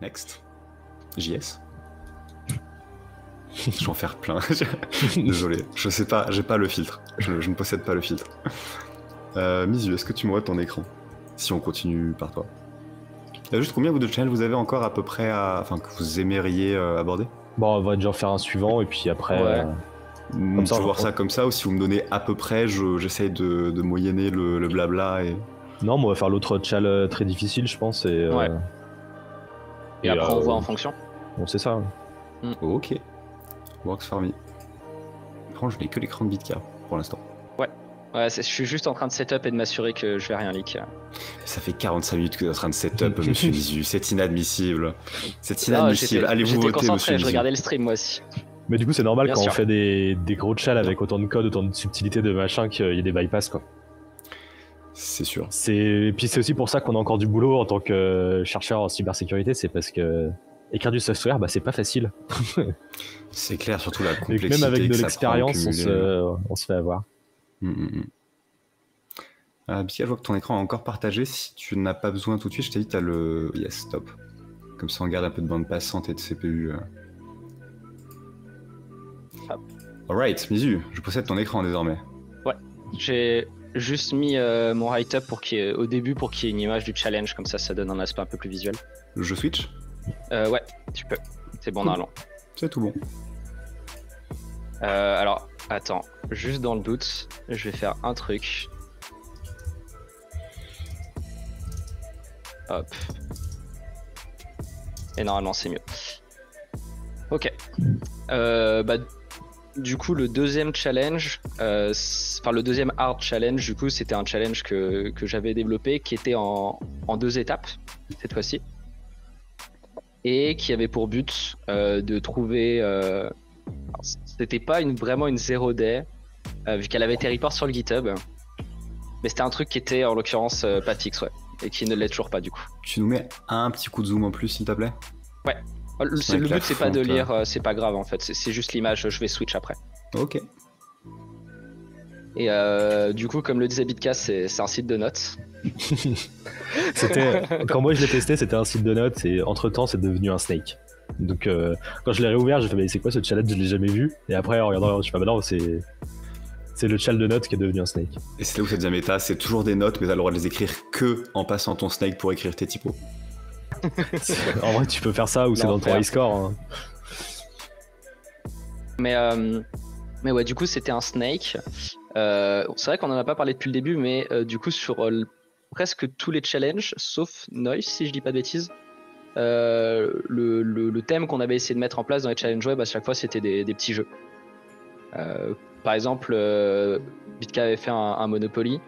Next. JS. Je vais en faire plein. Désolé, je sais pas, j'ai pas le filtre. Je ne possède pas le filtre. Mizu, est-ce que tu me vois ton écran? Si on continue par toi. Juste combien de channels vous avez encore à peu près enfin, que vous aimeriez aborder? Bon, on va déjà faire un suivant et puis après. Ouais. On peut voir ça comme ça, ou si vous me donnez à peu près, j'essaye de moyenner le blabla et. Non, mais on va faire l'autre challenge très difficile, je pense. Et, Ouais. Et après, on voit en fonction. Bon, c'est ça. Ok. Works for me. Par contre, je n'ai que l'écran de Bitka pour l'instant. Ouais, je suis juste en train de setup et de m'assurer que je vais rien leak. Ça fait 45 minutes que tu es en train de setup, monsieur Mizu. C'est inadmissible. C'est inadmissible. Allez-vous voter, concentré, monsieur je Mizu. regardais le stream moi aussi. Mais du coup, c'est normal Bien quand sûr. on fait des gros chals avec autant de code, autant de subtilité de machin, qu'il y ait des bypass, quoi. C'est sûr. Et puis c'est aussi pour ça qu'on a encore du boulot en tant que chercheur en cybersécurité, c'est parce que écrire du software, bah c'est pas facile. C'est clair, surtout la Et complexité. que même avec de que ça l'expérience, prend à on se fait avoir. Bitka, je vois que ton écran est encore partagé. Si tu n'as pas besoin tout de suite, je t'invite à le. Yes, stop. Comme ça, on garde un peu de bande passante et de CPU. Hop. Alright, Mizu, je possède ton écran désormais. Ouais, j'ai juste mis mon write-up au début pour qu'il y ait une image du challenge, comme ça donne un aspect un peu plus visuel. Je switch? Ouais, tu peux. C'est bon, Cool. normalement. C'est tout bon. Alors, attends, juste dans le doute, je vais faire un truc. Hop. Et normalement, c'est mieux. Ok. Du coup, le deuxième challenge, le deuxième hard challenge, du coup, c'était un challenge que j'avais développé qui était en 2 étapes, cette fois-ci. Et qui avait pour but de trouver. C'était pas vraiment une 0 day, vu qu'elle avait été report sur le GitHub. Mais c'était un truc qui était en l'occurrence pas fixe, ouais. Et qui ne l'est toujours pas, du coup. Tu nous mets un petit coup de zoom en plus, s'il te plaît? Ouais. Le Avec la but, c'est pas de fonte, lire, c'est pas grave en fait. C'est juste l'image, je vais switch après. Ok. Et du coup, comme le disait Bitka, c'est un site de notes. Quand moi je l'ai testé, c'était un site de notes et entre temps, c'est devenu un snake. Donc quand je l'ai réouvert, j'ai fait mais c'est quoi ce challenge, je l'ai jamais vu. Et après, en regardant, je sais pas, bah non, c'est le challenge de notes qui est devenu un snake. Et c'est là où ça devient méta, c'est toujours des notes, mais t'as le droit de les écrire que en passant ton snake pour écrire tes typos. En vrai, tu peux faire ça ou c'est dans ton high score. Hein. Mais ouais, du coup, c'était un snake. C'est vrai qu'on en a pas parlé depuis le début, mais du coup, sur presque tous les challenges, sauf Noise, si je dis pas de bêtises, le thème qu'on avait essayé de mettre en place dans les challenges web, à chaque fois, c'était des petits jeux. Par exemple, Bitka avait fait un Monopoly.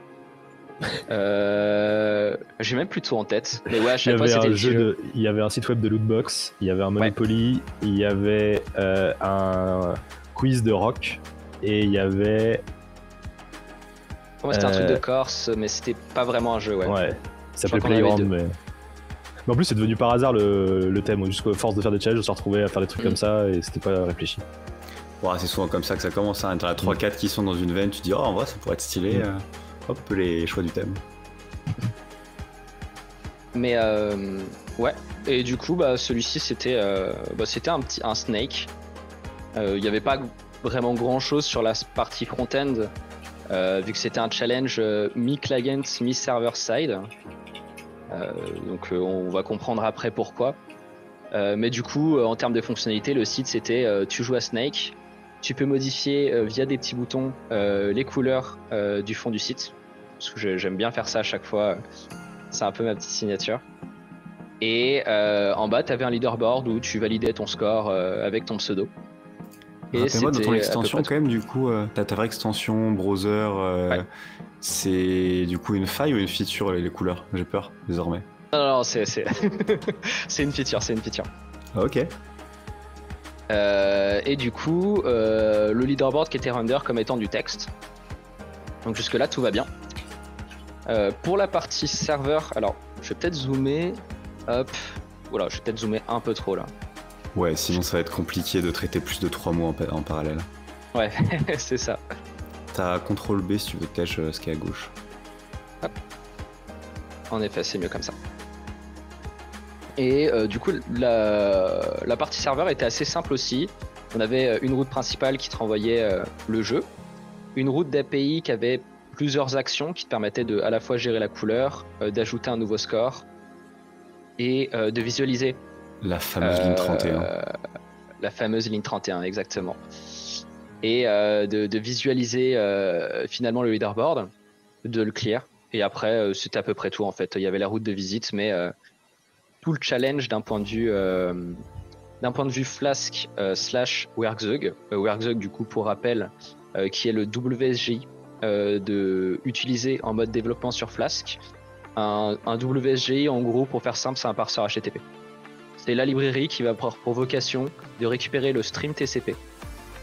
J'ai même plus tout en tête. Mais ouais, à chaque fois, c'était des petits jeux. Il y avait un site web de lootbox, il y avait un Monopoly, il y avait un quiz de rock et il y avait. Pour moi, c'était un truc de Corse, mais c'était pas vraiment un jeu, ouais. Ouais, ça s'appelait Playground, mais en plus, c'est devenu par hasard le thème. Jusqu'à force de faire des challenges, on se retrouvait à faire des trucs comme ça et c'était pas réfléchi. Ouais, c'est souvent comme ça que ça commence, hein. T'en as 3-4 qui sont dans une veine, tu te dis, oh, en vrai, ça pourrait être stylé. Hop, les choix du thème. Mais ouais, et du coup, celui-ci, c'était un snake. Il n'y avait pas vraiment grand-chose sur la partie front-end, vu que c'était un challenge mi-client, mi-server-side. Donc on va comprendre après pourquoi. Mais du coup, en termes de fonctionnalité, le site, c'était tu joues à Snake, tu peux modifier via des petits boutons les couleurs du fond du site. Parce que j'aime bien faire ça à chaque fois. C'est un peu ma petite signature. Et en bas, tu avais un leaderboard où tu validais ton score avec ton pseudo. Rappelle-moi de ton extension quand même, du coup, ta vraie extension, browser, c'est du coup une faille ou une feature, les couleurs? J'ai peur, désormais. Non, c'est c'est une feature, c'est une feature. Ok. Et du coup, le leaderboard qui était render comme étant du texte. Donc jusque là, tout va bien. Pour la partie serveur, alors je vais peut-être zoomer. Hop. Voilà, je vais peut-être zoomer un peu trop là. Ouais, sinon ça va être compliqué de traiter plus de 3 mots en parallèle. Ouais, c'est ça. T'as CTRL B si tu veux cache ce qui est à gauche. Hop. En effet, c'est mieux comme ça. Et du coup, la partie serveur était assez simple aussi. On avait une route principale qui te renvoyait le jeu, une route d'API qui avait plusieurs actions qui te permettaient de à la fois gérer la couleur, d'ajouter un nouveau score et de visualiser. La fameuse ligne 31. La fameuse ligne 31, exactement. Et de visualiser finalement le leaderboard, de le clear. Et après, c'était à peu près tout en fait. Il y avait la route de visite, mais tout le challenge d'un point de vue Flask slash Werkzeug. Werkzeug, du coup, pour rappel, qui est le WSGI utilisé en mode développement sur Flask. Un WSGI, en gros, pour faire simple, c'est un parseur HTTP. C'est la librairie qui va avoir pour vocation de récupérer le stream TCP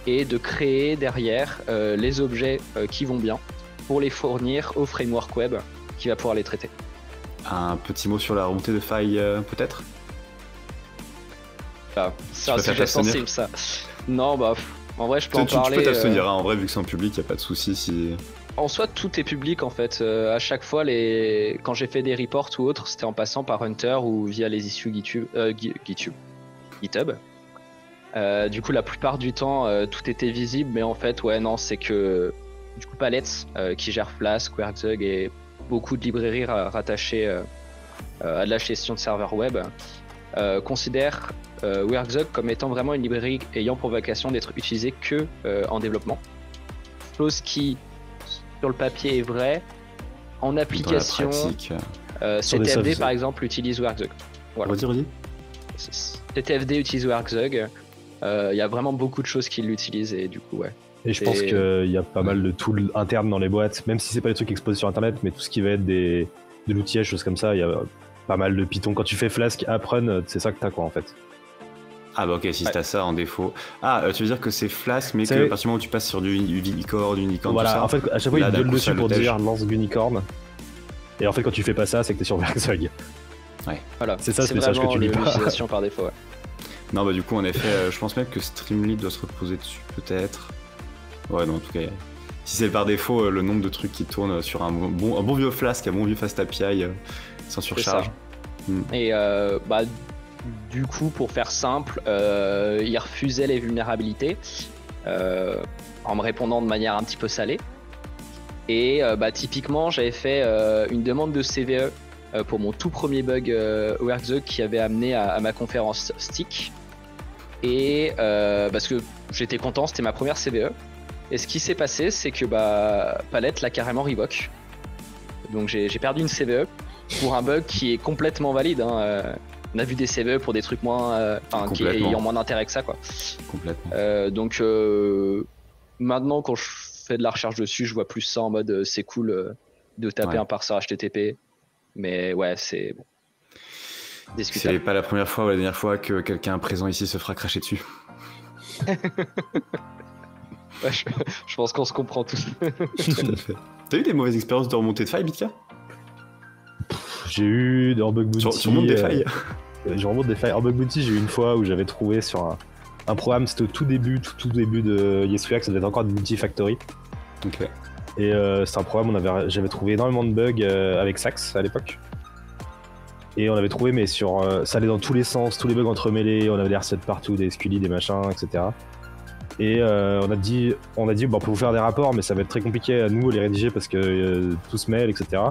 et de créer derrière les objets qui vont bien pour les fournir au framework web qui va pouvoir les traiter. Un petit mot sur la remontée de failles, peut-être? C'est un sujet sensible, ça. Non, en vrai, je peux en parler. Tu peux t'abstenir, en vrai, vu que c'est en public, y a pas de souci si... En soi, tout est public en fait. À chaque fois, quand j'ai fait des reports ou autres, c'était en passant par Hunter ou via les issues GitHub. Du coup, la plupart du temps, tout était visible, mais en fait, c'est que du coup, Pallets, qui gère Flask, Werkzeug et beaucoup de librairies rattachées à de la gestion de serveurs web, considère Werkzeug comme étant vraiment une librairie ayant pour vocation d'être utilisée que en développement. Chose qui, sur le papier, est vrai. En application, CTFD par exemple utilise Werkzeug. Voilà. Redis. CTFD utilise Werkzeug. Il y a vraiment beaucoup de choses qui l'utilisent et du coup, ouais. Et je pense qu'il y a pas mal de tools internes dans les boîtes, même si c'est pas des trucs exposés sur internet, mais tout ce qui va être de l'outillage, choses comme ça, il y a pas mal de Python. Quand tu fais Flask, Aprun, c'est ça que t'as quoi en fait. Ah bah ok, si t'as ça en défaut. Ah, tu veux dire que c'est Flask, mais que à partir du moment où tu passes sur du Unicorn, voilà, tout ça, en fait, à chaque fois, il gueule dessus pour dire lance Unicorn. Et en fait, quand tu fais pas ça, c'est que t'es sur Werkzeug. Ouais. Voilà. C'est ça, c'est le message que tu lis pas. L'utilisation par défaut, ouais. Non, bah du coup, en effet, je pense même que Streamlit doit se reposer dessus, peut-être. Ouais, non, en tout cas, si c'est par défaut, le nombre de trucs qui tournent sur un bon vieux Flask, un bon vieux Fast API, sans surcharge. Et du coup, pour faire simple, il refusait les vulnérabilités en me répondant de manière un petit peu salée. Et typiquement, j'avais fait une demande de CVE pour mon tout premier bug Werkzeug qui avait amené à ma conférence Stick. Et parce que j'étais content, c'était ma première CVE. Et ce qui s'est passé, c'est que Palette l'a carrément revoke. Donc j'ai perdu une CVE pour un bug qui est complètement valide. On a vu des CVE pour des trucs qui ayant moins d'intérêt que ça, quoi. Complètement. Donc maintenant, quand je fais de la recherche dessus, je vois plus ça en mode c'est cool de taper un parseur HTTP. Mais ouais, c'est bon. C'est pas la première fois ou la dernière fois que quelqu'un présent ici se fera cracher dessus. Ouais, je pense qu'on se comprend tous. Tout à fait. T'as eu des mauvaises expériences de remontée de failles, Bitka? J'ai eu dans Bug Bounty. Sur remonte des failles. Je remonte des failles. En Bug Bounty, j'ai eu une fois où j'avais trouvé sur un programme, c'était au tout début de YesWeHack, ça devait être encore de Multifactory. Ok. Et c'est un programme, j'avais trouvé énormément de bugs avec Sax à l'époque. Et on avait trouvé, mais ça allait dans tous les sens, tous les bugs entremêlés, on avait des recettes partout, des SQLi, des machins, etc. Et on a dit on peut vous faire des rapports, mais ça va être très compliqué à nous les rédiger parce que tout se mêle, etc.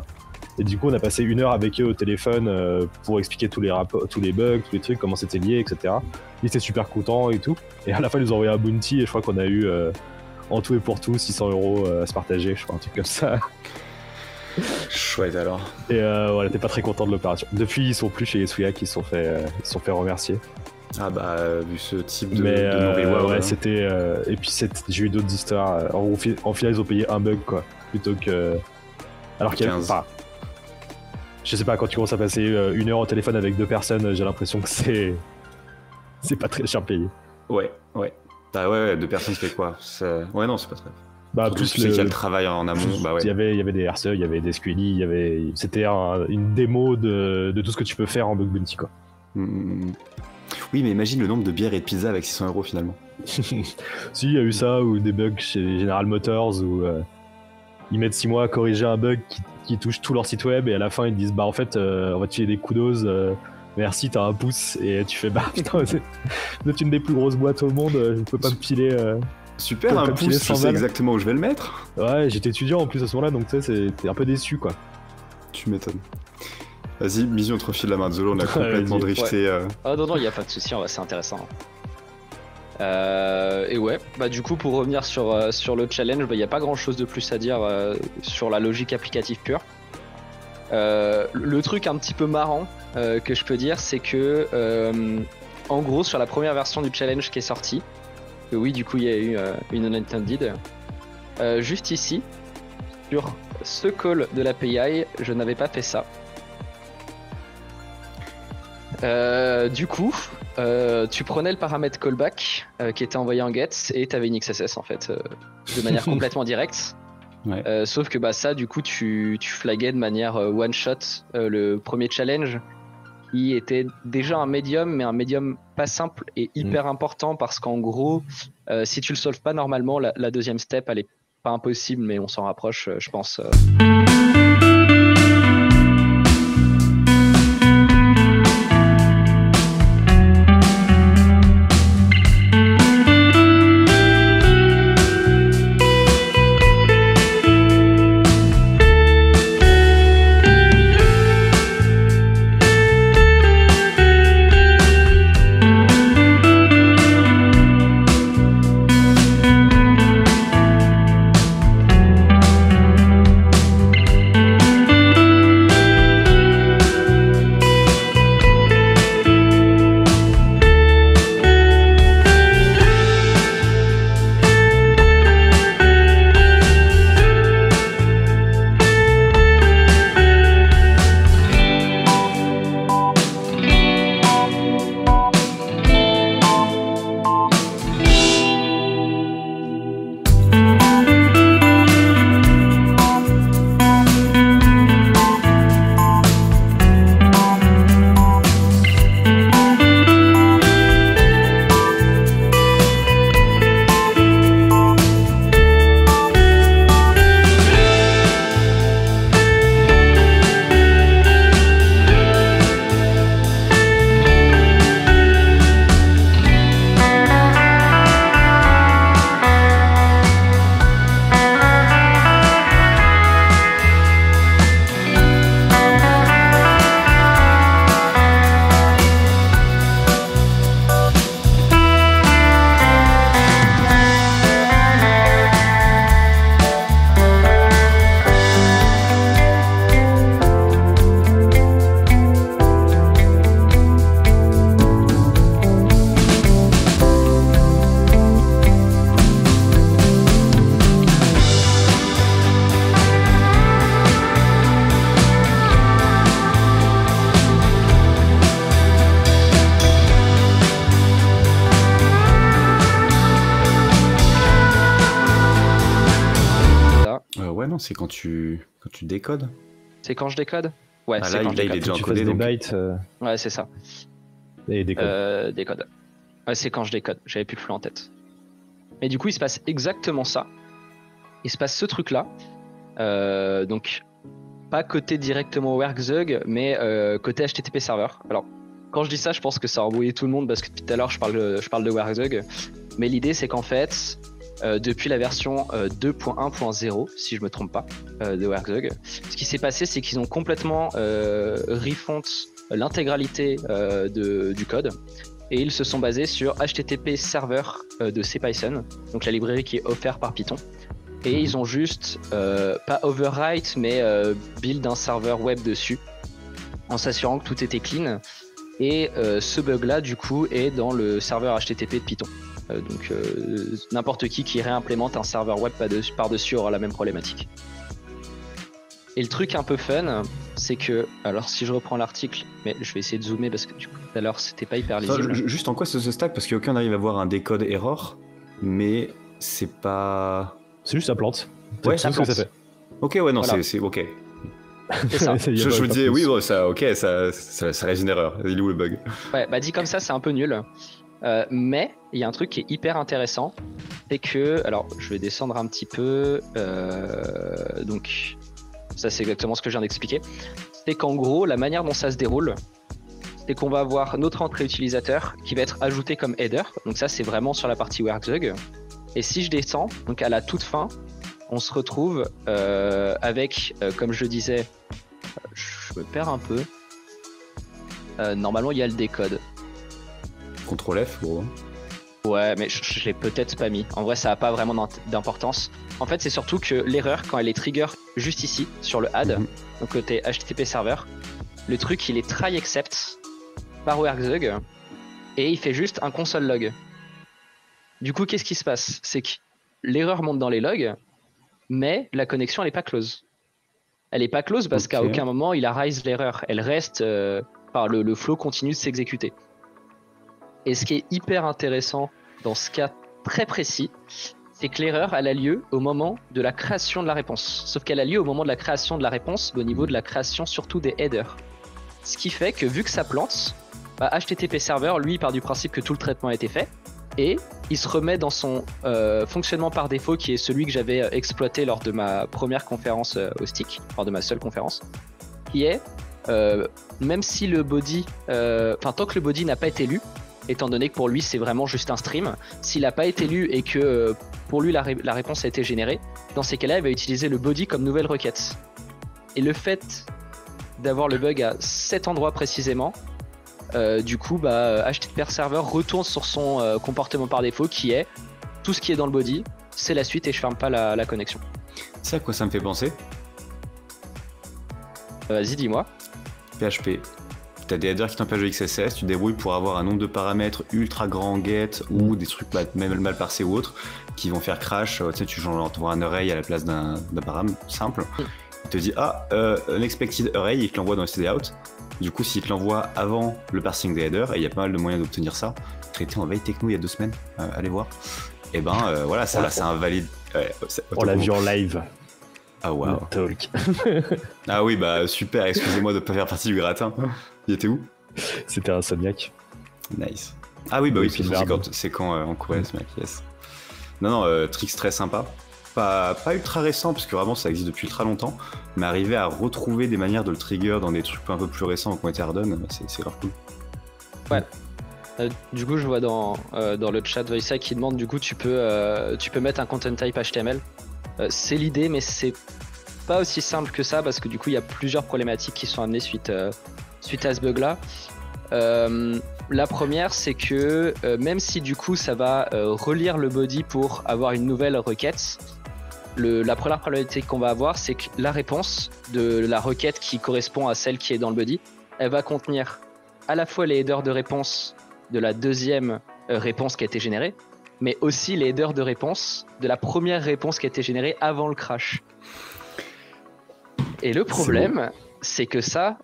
Et du coup, on a passé 1 heure avec eux au téléphone pour expliquer tous les rapports, tous les bugs, tous les trucs, comment c'était lié, etc. Ils étaient super contents et tout. Et à la fin, ils nous ont envoyé un bounty et je crois qu'on a eu en tout et pour tout 600 € à se partager, je crois, un truc comme ça. Chouette alors. Et voilà, t'es pas très content de l'opération. Depuis, ils sont plus chez YesWeHack, ils se sont fait remercier. Ah vu ce type de ouais, c'était et puis j'ai eu d'autres histoires. En final, ils ont payé un bug, quoi, plutôt que alors qu'il y a pas. Je sais pas, quand tu commences à passer 1 heure au téléphone avec 2 personnes, j'ai l'impression que c'est pas très cher payé. Ouais. Bah ouais, 2 personnes, ça fait quoi? Ouais, non, c'est pas très. Plus tu sais qu'il y a le travail en amont. Bah ouais. Il y avait des RCE, il y avait des SQLi, c'était une démo de tout ce que tu peux faire en Bug Bounty, quoi. Oui, mais imagine le nombre de bières et de pizzas avec 600 € finalement. Si, il y a eu ça, ou des bugs chez General Motors, où ils mettent 6 mois à corriger un bug qui touche tout leur site web, et à la fin ils te disent en fait on va te filer des kudos, merci, t'as un pouce. Et tu fais, bah putain, vous êtes une des plus grosses boîtes au monde, je ne peux pas me filer. Super, un pouce, je sais exactement où je vais le mettre. Ouais, j'étais étudiant en plus à ce moment-là, donc tu sais, t'es un peu déçu quoi. Tu m'étonnes. Vas-y, Mizu, on te refile la main de Zolo, on a complètement drifté. Ouais. Ah non, il n'y a pas de souci, c'est intéressant. Et ouais, bah du coup, pour revenir sur le challenge, il n'y a pas grand-chose de plus à dire sur la logique applicative pure. Le truc un petit peu marrant que je peux dire, c'est que en gros, sur la première version du challenge qui est sortie, oui, du coup, il y a eu une unintended. Juste ici, sur ce call de l'API, je n'avais pas fait ça. Du coup, tu prenais le paramètre callback qui était envoyé en get et tu avais une XSS en fait, de manière complètement directe. Ouais. Sauf que bah, ça, du coup, tu flaguais de manière one shot le premier challenge qui était déjà un médium, mais un médium pas simple et hyper important parce qu'en gros, si tu le solves pas normalement, la deuxième step, elle est pas impossible, mais on s'en rapproche, je pense. C'est quand tu décodes. C'est quand je décode. Ouais, ah, c'est là, quand il est déjà encodé. Des bytes. Ouais, c'est ça. Et décode. Décode. Ouais, c'est quand je décode. J'avais plus le flou en tête. Mais du coup, il se passe exactement ça. Il se passe ce truc-là. Donc, pas côté directement WorkZug, mais côté HTTP serveur. Alors, quand je dis ça, je pense que ça a embrouillé tout le monde parce que depuis tout à l'heure, je parle de WorkZug. Mais l'idée, c'est qu'en fait, depuis la version 2.1.0, si je me trompe pas, de WorkZug, ce qui s'est passé, c'est qu'ils ont complètement refont l'intégralité du code et ils se sont basés sur HTTP server de CPython, donc la librairie qui est offerte par Python. Et ils ont juste, pas overwrite, mais build un serveur web dessus, en s'assurant que tout était clean. Et ce bug-là, du coup, est dans le serveur HTTP de Python. Donc n'importe qui réimplémente un serveur web par-dessus aura la même problématique. Et le truc un peu fun, c'est que, alors si je reprends l'article, mais je vais essayer de zoomer parce que du coup tout à l'heure c'était pas hyper lisible. Juste en quoi ça se stack, parce qu'aucun n'arrive à voir un décode error, mais c'est pas... C'est juste ça plante. Ouais, ça plante. Que ça fait. Ok, ouais, non, voilà. c'est ok. C'est ça. je me disais, oui, bon, ça, ok, ça reste une erreur. Il est où le bug? Ouais, bah dit comme ça, c'est un peu nul. Mais il y a un truc qui est hyper intéressant, c'est que, alors je vais descendre un petit peu, donc ça c'est exactement ce que je viens d'expliquer, c'est qu'en gros la manière dont ça se déroule, c'est qu'on va avoir notre entrée utilisateur qui va être ajoutée comme header. Donc ça, c'est vraiment sur la partie Werkzeug. Et si je descends, donc à la toute fin, on se retrouve avec, comme je disais, je me perds un peu. Normalement, il y a le décode. CTRL F, gros. Ouais, mais je l'ai peut-être pas mis. En vrai, ça n'a pas vraiment d'importance. En fait, c'est surtout que l'erreur, quand elle est trigger juste ici, sur le add, donc côté HTTP serveur, le truc, il est try except par Werkzeug et il fait juste un console log. Du coup, qu'est-ce qui se passe? C'est que l'erreur monte dans les logs, mais la connexion, elle n'est pas close. Elle n'est pas close parce qu'à aucun moment, il arise l'erreur. Elle reste, le flow continue de s'exécuter. Et ce qui est hyper intéressant dans ce cas très précis, c'est que l'erreur, elle a lieu au moment de la création de la réponse. Sauf qu'elle a lieu au moment de la création de la réponse, au niveau de la création surtout des headers. Ce qui fait que vu que ça plante, HTTP serveur, lui, part du principe que tout le traitement a été fait, et il se remet dans son fonctionnement par défaut, qui est celui que j'avais exploité lors de ma première conférence au stick, enfin de ma seule conférence, qui est, même si le body, tant que le body n'a pas été lu, étant donné que pour lui c'est vraiment juste un stream, s'il n'a pas été lu et que pour lui la réponse a été générée, dans ces cas-là il va utiliser le body comme nouvelle requête. Et le fait d'avoir le bug à cet endroit précisément, du coup HTTP serveur retourne sur son comportement par défaut qui est tout ce qui est dans le body, c'est la suite et je ferme pas la connexion. C'est à quoi ça me fait penser? Vas-y, dis-moi. PHP. T'as des headers qui t'empêchent de XSS, tu te débrouilles pour avoir un nombre de paramètres ultra grand get ou des trucs même mal parsés ou autres qui vont faire crash. Tu sais, tu envoies un array à la place d'un param simple. Il te dit unexpected array, il te l'envoie dans stdout. Du coup, s'il te l'envoie avant le parsing des headers, et il y a pas mal de moyens d'obtenir ça, traité en veille techno il y a 2 semaines, allez voir. Et voilà, ça c'est invalide. On l'a vu en live. Ah wow. Talk. Ah oui, super, excusez-moi de pas faire partie du gratin. Il était où? C'était un Insomniac. Nice. Ah oui, oui, c'est quand on courait ce mec, yes. Non, trick très sympa. Pas ultra récent, parce que vraiment ça existe depuis ultra longtemps, mais arriver à retrouver des manières de le trigger dans des trucs un peu plus récents qui ont été hardon, c'est grave cool. Ouais. Du coup, je vois dans le chat Voice qui demande, du coup, tu peux mettre un content type HTML. C'est l'idée, mais c'est pas aussi simple que ça, parce que du coup, il y a plusieurs problématiques qui sont amenées suite à ce bug-là. La première, c'est que même si du coup, ça va relire le body pour avoir une nouvelle requête, la première problématique qu'on va avoir, c'est que la réponse de la requête qui correspond à celle qui est dans le body, elle va contenir à la fois les headers de réponse de la deuxième réponse qui a été générée, mais aussi les headers de réponse de la première réponse qui a été générée avant le crash. Et le problème, c'est que ça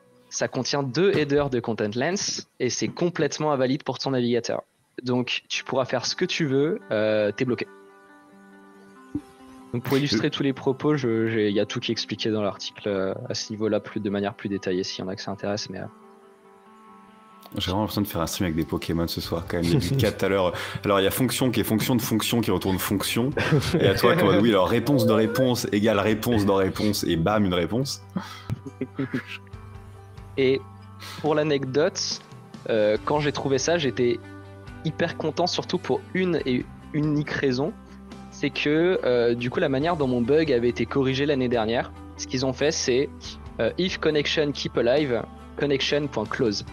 contient 2 headers de content length et c'est complètement invalide pour ton navigateur. Donc tu pourras faire ce que tu veux, t'es bloqué. Donc pour illustrer tous les propos, il y a tout qui est expliqué dans l'article à ce niveau-là, de manière plus détaillée, s'il y en a que ça intéresse. Mais j'ai vraiment l'impression de faire un stream avec des Pokémon ce soir quand même. Il y a du 4 tout à l'heure. Alors il y a fonction qui est fonction de fonction qui retourne fonction. Et à toi, oui, alors réponse de réponse égale réponse dans réponse et bam, une réponse. Et pour l'anecdote, quand j'ai trouvé ça, j'étais hyper content, surtout pour une et unique raison. C'est que du coup, la manière dont mon bug avait été corrigé l'année dernière, ce qu'ils ont fait, c'est if connection keep alive, connection.close.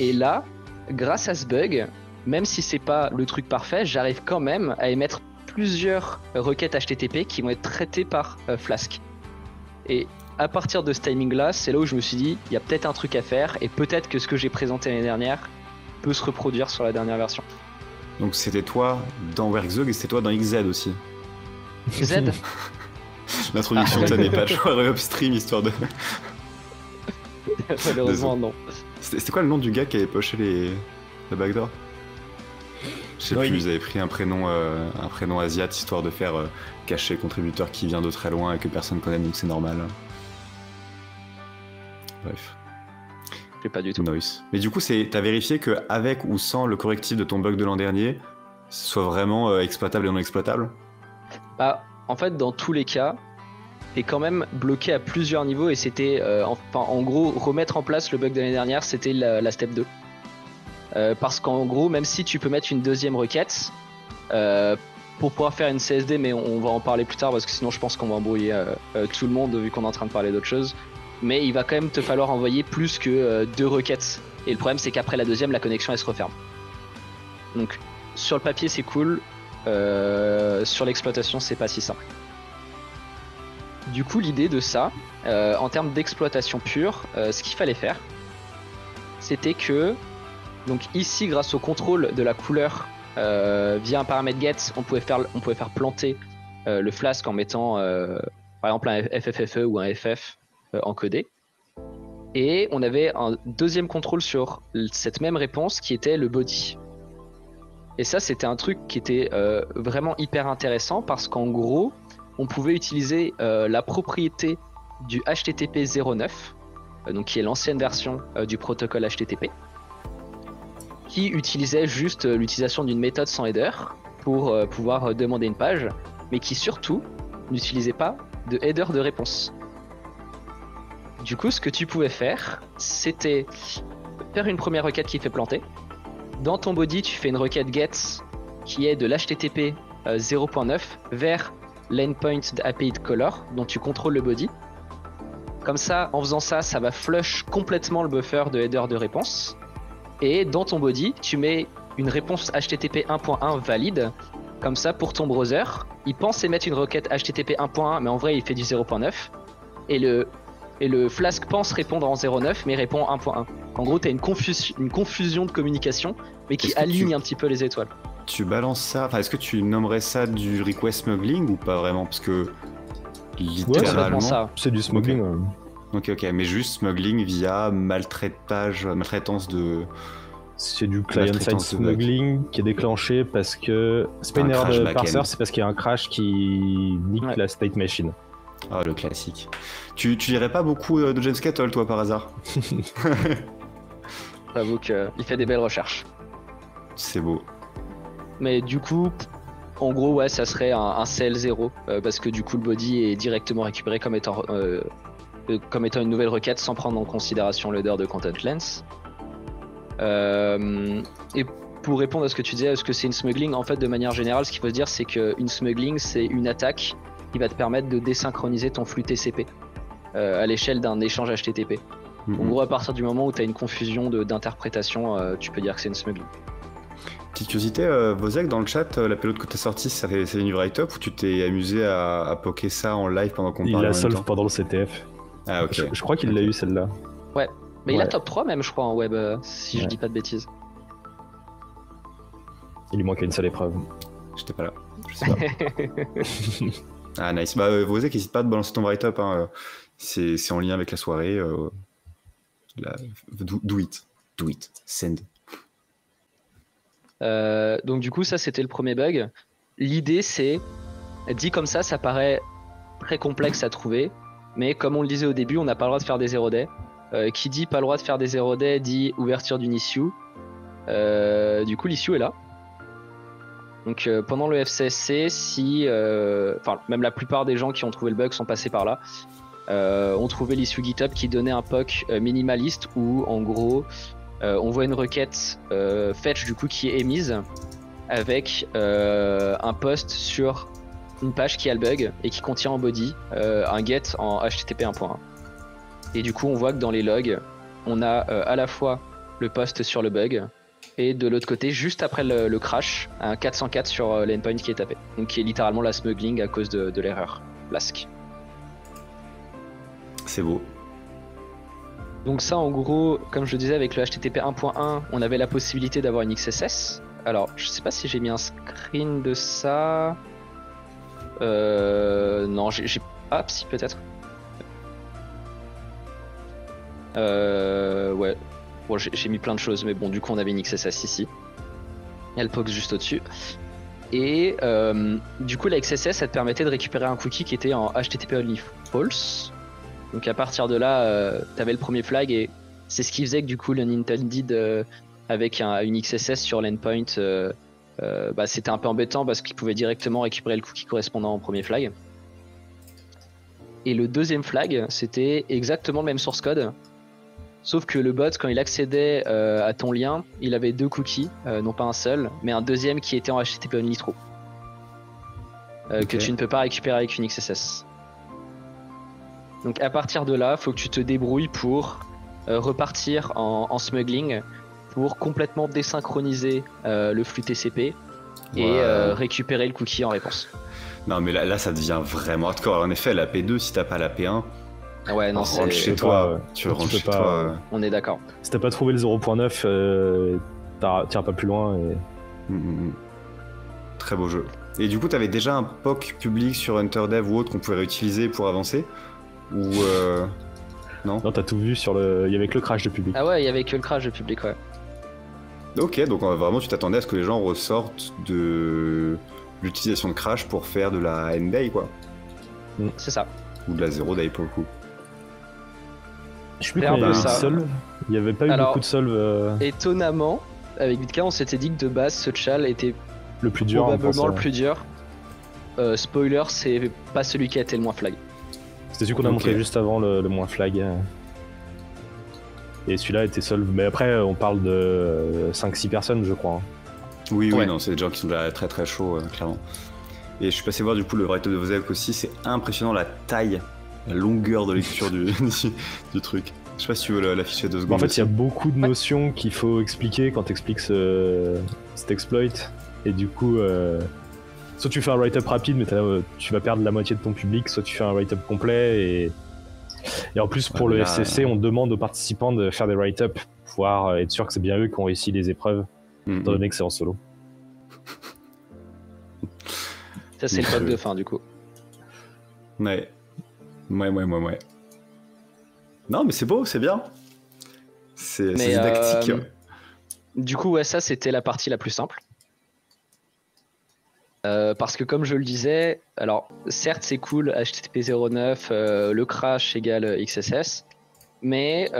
Et là, grâce à ce bug, même si c'est pas le truc parfait, j'arrive quand même à émettre plusieurs requêtes HTTP qui vont être traitées par Flask. Et à partir de ce timing-là, c'est là où je me suis dit, il y a peut-être un truc à faire, et peut-être que ce que j'ai présenté l'année dernière peut se reproduire sur la dernière version. Donc c'était toi dans Werkzeug et c'était toi dans XZ aussi. Z. L'introduction de Sunny Patch, upstream histoire de... Malheureusement non. C'était quoi le nom du gars qui avait poché la backdoor? Je sais plus, ils avaient pris un prénom asiat histoire de faire cacher le contributeur qui vient de très loin et que personne connaît, donc c'est normal. Bref. Pas du tout. Nice. Mais du coup, t'as vérifié qu'avec ou sans le correctif de ton bug de l'an dernier, ce soit vraiment exploitable et non exploitable? En fait, dans tous les cas, t'es quand même bloqué à plusieurs niveaux et c'était en gros remettre en place le bug de l'année dernière, c'était la step 2. Parce qu'en gros, même si tu peux mettre une deuxième requête pour pouvoir faire une CSD, mais on va en parler plus tard parce que sinon je pense qu'on va embrouiller tout le monde vu qu'on est en train de parler d'autre chose. Mais il va quand même te falloir envoyer plus que 2 requêtes. Et le problème c'est qu'après la deuxième, la connexion elle se referme. Donc sur le papier c'est cool, sur l'exploitation c'est pas si simple. Du coup l'idée de ça, en termes d'exploitation pure, ce qu'il fallait faire, c'était que donc ici grâce au contrôle de la couleur via un paramètre get, on pouvait faire planter le flasque en mettant par exemple un FFFE ou un FF encodé. Et on avait un deuxième contrôle sur cette même réponse qui était le body. Et ça c'était un truc qui était vraiment hyper intéressant parce qu'en gros on pouvait utiliser la propriété du HTTP 09, donc qui est l'ancienne version du protocole HTTP, qui utilisait juste l'utilisation d'une méthode sans header pour pouvoir demander une page, mais qui surtout n'utilisait pas de header de réponse. Du coup, ce que tu pouvais faire, c'était faire une première requête qui fait planter. Dans ton body, tu fais une requête get qui est de l'HTTP 0.9 vers l'endpoint API de color dont tu contrôles le body. Comme ça, en faisant ça, ça va flush complètement le buffer de header de réponse. Et dans ton body, tu mets une réponse HTTP 1.1 valide. Comme ça, pour ton browser, il pense émettre une requête HTTP 1.1, mais en vrai, il fait du 0.9. Et le Flask pense répondre en 0.9, mais répond 1.1. En gros, tu as une confusion de communication, mais qui aligne un petit peu les étoiles. Tu balances ça, enfin, est-ce que tu nommerais ça du request smuggling ou pas vraiment? Parce que littéralement, ça. C'est du smuggling. Ok, mais juste smuggling via maltraitance de. C'est du client-side smuggling qui est déclenché parce que c'est pas une erreur de parser, c'est parce qu'il y a un crash qui nique la state machine. Ah, le classique. Tu lirais pas beaucoup de James Cattle, toi, par hasard? J'avoue qu'il fait des belles recherches. C'est beau. Mais du coup, en gros, ouais, ça serait un CL0 parce que du coup, le body est directement récupéré comme étant une nouvelle requête sans prendre en considération l'header de content length. Et pour répondre à ce que tu disais, est-ce que c'est une smuggling? En fait, de manière générale, ce qu'il faut se dire, c'est qu'une smuggling, c'est une attaque qui va te permettre de désynchroniser ton flux TCP à l'échelle d'un échange HTTP. En gros, à partir du moment où tu as une confusion d'interprétation, tu peux dire que c'est une smuggling. Petite curiosité, Vosek, dans le chat, la payload que tu as sortie, c'est une write-up ou tu t'es amusé à poker ça en live pendant qu'on parlait? Il la solve pendant le CTF. Ah, ok. Je crois qu'il l'a eu celle-là. Ouais, mais il a top 3 même, je crois, en web, si je dis pas de bêtises. Il lui manquait une seule épreuve. J'étais pas là, je sais pas. Ah, nice. Bah, Vosek, n'hésite pas à te balancer ton write-up. Hein. C'est en lien avec la soirée. Do it. Send. Donc du coup, ça, c'était le premier bug. L'idée, c'est... Dit comme ça paraît très complexe à trouver. Mais comme on le disait au début, on n'a pas le droit de faire des 0-day. Qui dit pas le droit de faire des 0-day dit ouverture d'une issue. Du coup, l'issue est là. Donc pendant le FCSC, même la plupart des gens qui ont trouvé le bug sont passés par là, ont trouvé l'issue GitHub qui donnait un POC minimaliste où en gros on voit une requête fetch du coup qui est émise avec un post sur une page qui a le bug et qui contient en body un get en HTTP 1.1. Et du coup on voit que dans les logs on a à la fois le post sur le bug et de l'autre côté, juste après le crash, un 404 sur l'endpoint qui est tapé. Donc qui est littéralement la smuggling à cause de l'erreur Flask. C'est beau. Donc ça en gros, comme je disais avec le HTTP 1.1, on avait la possibilité d'avoir une XSS. Alors je sais pas si j'ai mis un screen de ça. Non, j'ai... Ah si peut-être. Ouais. Bon, j'ai mis plein de choses, mais bon, du coup, on avait une XSS ici. Il y a le POX juste au-dessus. Et du coup, la XSS, ça te permettait de récupérer un cookie qui était en HTTP only false. Donc à partir de là, t'avais le premier flag et c'est ce qui faisait que du coup, le Nintendid avec une XSS sur l'endpoint, c'était un peu embêtant parce qu'il pouvait directement récupérer le cookie correspondant au premier flag. Et le deuxième flag, c'était exactement le même source code. Sauf que le bot, quand il accédait à ton lien, il avait 2 cookies, non pas un seul, mais un deuxième qui était en HTTP only true. Que tu ne peux pas récupérer avec une XSS. Donc à partir de là, faut que tu te débrouilles pour repartir en smuggling pour complètement désynchroniser le flux TCP et récupérer le cookie en réponse. Non mais là ça devient vraiment hardcore. En effet, la P2, si t'as pas la P1, ouais, non, rentre chez toi. Tu rentres chez toi. On est d'accord. Si t'as pas trouvé le 0.9, t'iras pas plus loin. Et... Très beau jeu. Et du coup, t'avais déjà un POC public sur HunterDev ou autre qu'on pouvait réutiliser pour avancer? Ou non? Non, t'as tout vu sur le. Il y avait que le crash de public. Ah ouais, il y avait que le crash de public, ouais. Ok, donc vraiment tu t'attendais à ce que les gens ressortent de l'utilisation de crash pour faire de la N-Day, quoi. C'est ça. Ou de la 0-Day pour le coup. Je sais plus combien il y avait eu de solve. Il n'y avait pas eu beaucoup de solve. Étonnamment, avec Vitka, on s'était dit que de base, ce chal était le plus dur. Probablement le plus dur. Spoiler, c'est pas celui qui a été le moins flag. C'était celui qu'on a montré juste avant le moins flag. Et celui-là était solve. Mais après, on parle de 5-6 personnes, je crois. Oui, non, c'est des gens qui sont déjà très très chauds, clairement. Et je suis passé voir du coup le write-up de Vozelk aussi. C'est impressionnant la taille, la longueur de lecture du truc. Je sais pas si tu veux l'afficher 2 secondes. En fait, il y a beaucoup de notions qu'il faut expliquer quand tu expliques cet exploit. Et du coup, soit tu fais un write-up rapide, mais tu vas perdre la moitié de ton public, soit tu fais un write-up complet. Et en plus, pour le FCC, on demande aux participants de faire des write-up pour pouvoir être sûr que c'est bien eux qui ont réussi les épreuves, étant donné que c'est en solo. Ça, c'est le code de fin, du coup. Ouais. Non, mais c'est beau, c'est bien. C'est didactique. Du coup, ouais, ça, c'était la partie la plus simple. Parce que comme je le disais, alors certes c'est cool HTTP 0.9, le crash égale XSS, mais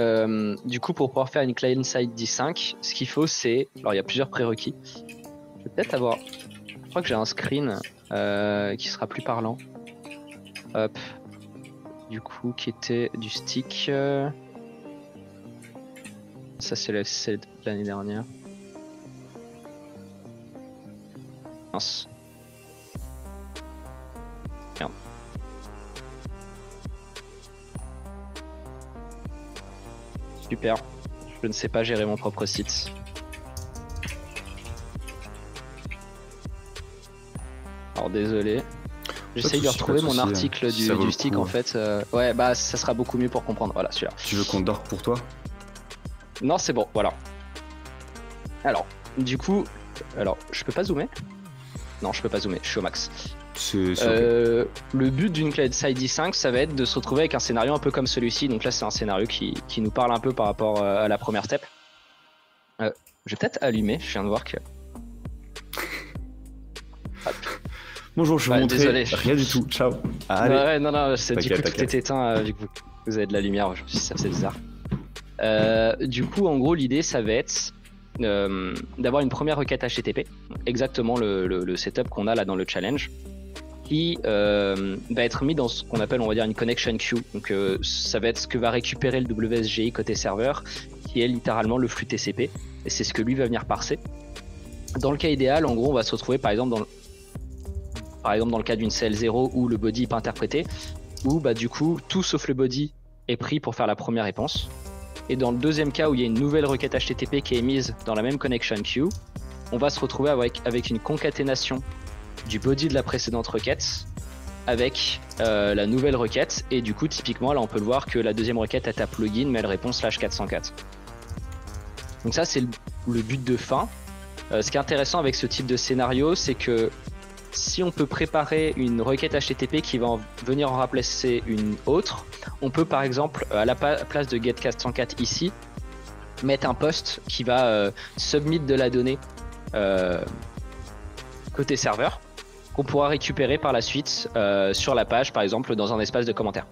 du coup pour pouvoir faire une client-side 10.5, ce qu'il faut c'est, alors il y a plusieurs prérequis. Je vais peut-être avoir, je crois que j'ai un screen qui sera plus parlant. Hop, du coup qui était du stick. Ça c'est l'année dernière. Mince. Merde. Super. Je ne sais pas gérer mon propre site. Alors désolé. J'essaye de retrouver mon article du stick en fait. Ouais, bah ça sera beaucoup mieux pour comprendre. Voilà, celui-là. Tu veux qu'on dorque pour toi? Non, c'est bon, voilà. Alors, du coup, je peux pas zoomer? Non, je peux pas zoomer, je suis au max. Le but d'une client-side 10.5, ça va être de se retrouver avec un scénario un peu comme celui-ci. Donc là, c'est un scénario qui nous parle un peu par rapport à la première step. Je vais peut-être allumer, je viens de voir que... Bonjour, je vais vous montrer. Désolé. Rien du tout, ciao. Allez. Non, c'est du coup tout est éteint vu que vous avez de la lumière aujourd'hui, ça c'est bizarre. Du coup, en gros, l'idée, ça va être d'avoir une première requête HTTP, exactement le setup qu'on a là dans le challenge, qui va être mis dans ce qu'on appelle, on va dire, une connection queue. Donc ça va être ce que va récupérer le WSGI côté serveur, qui est littéralement le flux TCP, et c'est ce que lui va venir parser. Dans le cas idéal, en gros, on va se retrouver par exemple dans le cas d'une CL0 où le body n'est pas interprété, où bah, du coup tout sauf le body est pris pour faire la première réponse. Et dans le deuxième cas où il y a une nouvelle requête HTTP qui est mise dans la même connection queue, on va se retrouver avec une concaténation du body de la précédente requête avec la nouvelle requête. Et du coup, typiquement, là on peut le voir que la deuxième requête elle tape login, mais elle répond /404. Donc ça, c'est le but de fin. Ce qui est intéressant avec ce type de scénario, c'est que si on peut préparer une requête HTTP qui va venir en remplacer une autre, on peut par exemple à la place de get404 ici mettre un post qui va submit de la donnée côté serveur qu'on pourra récupérer par la suite sur la page, par exemple dans un espace de commentaires.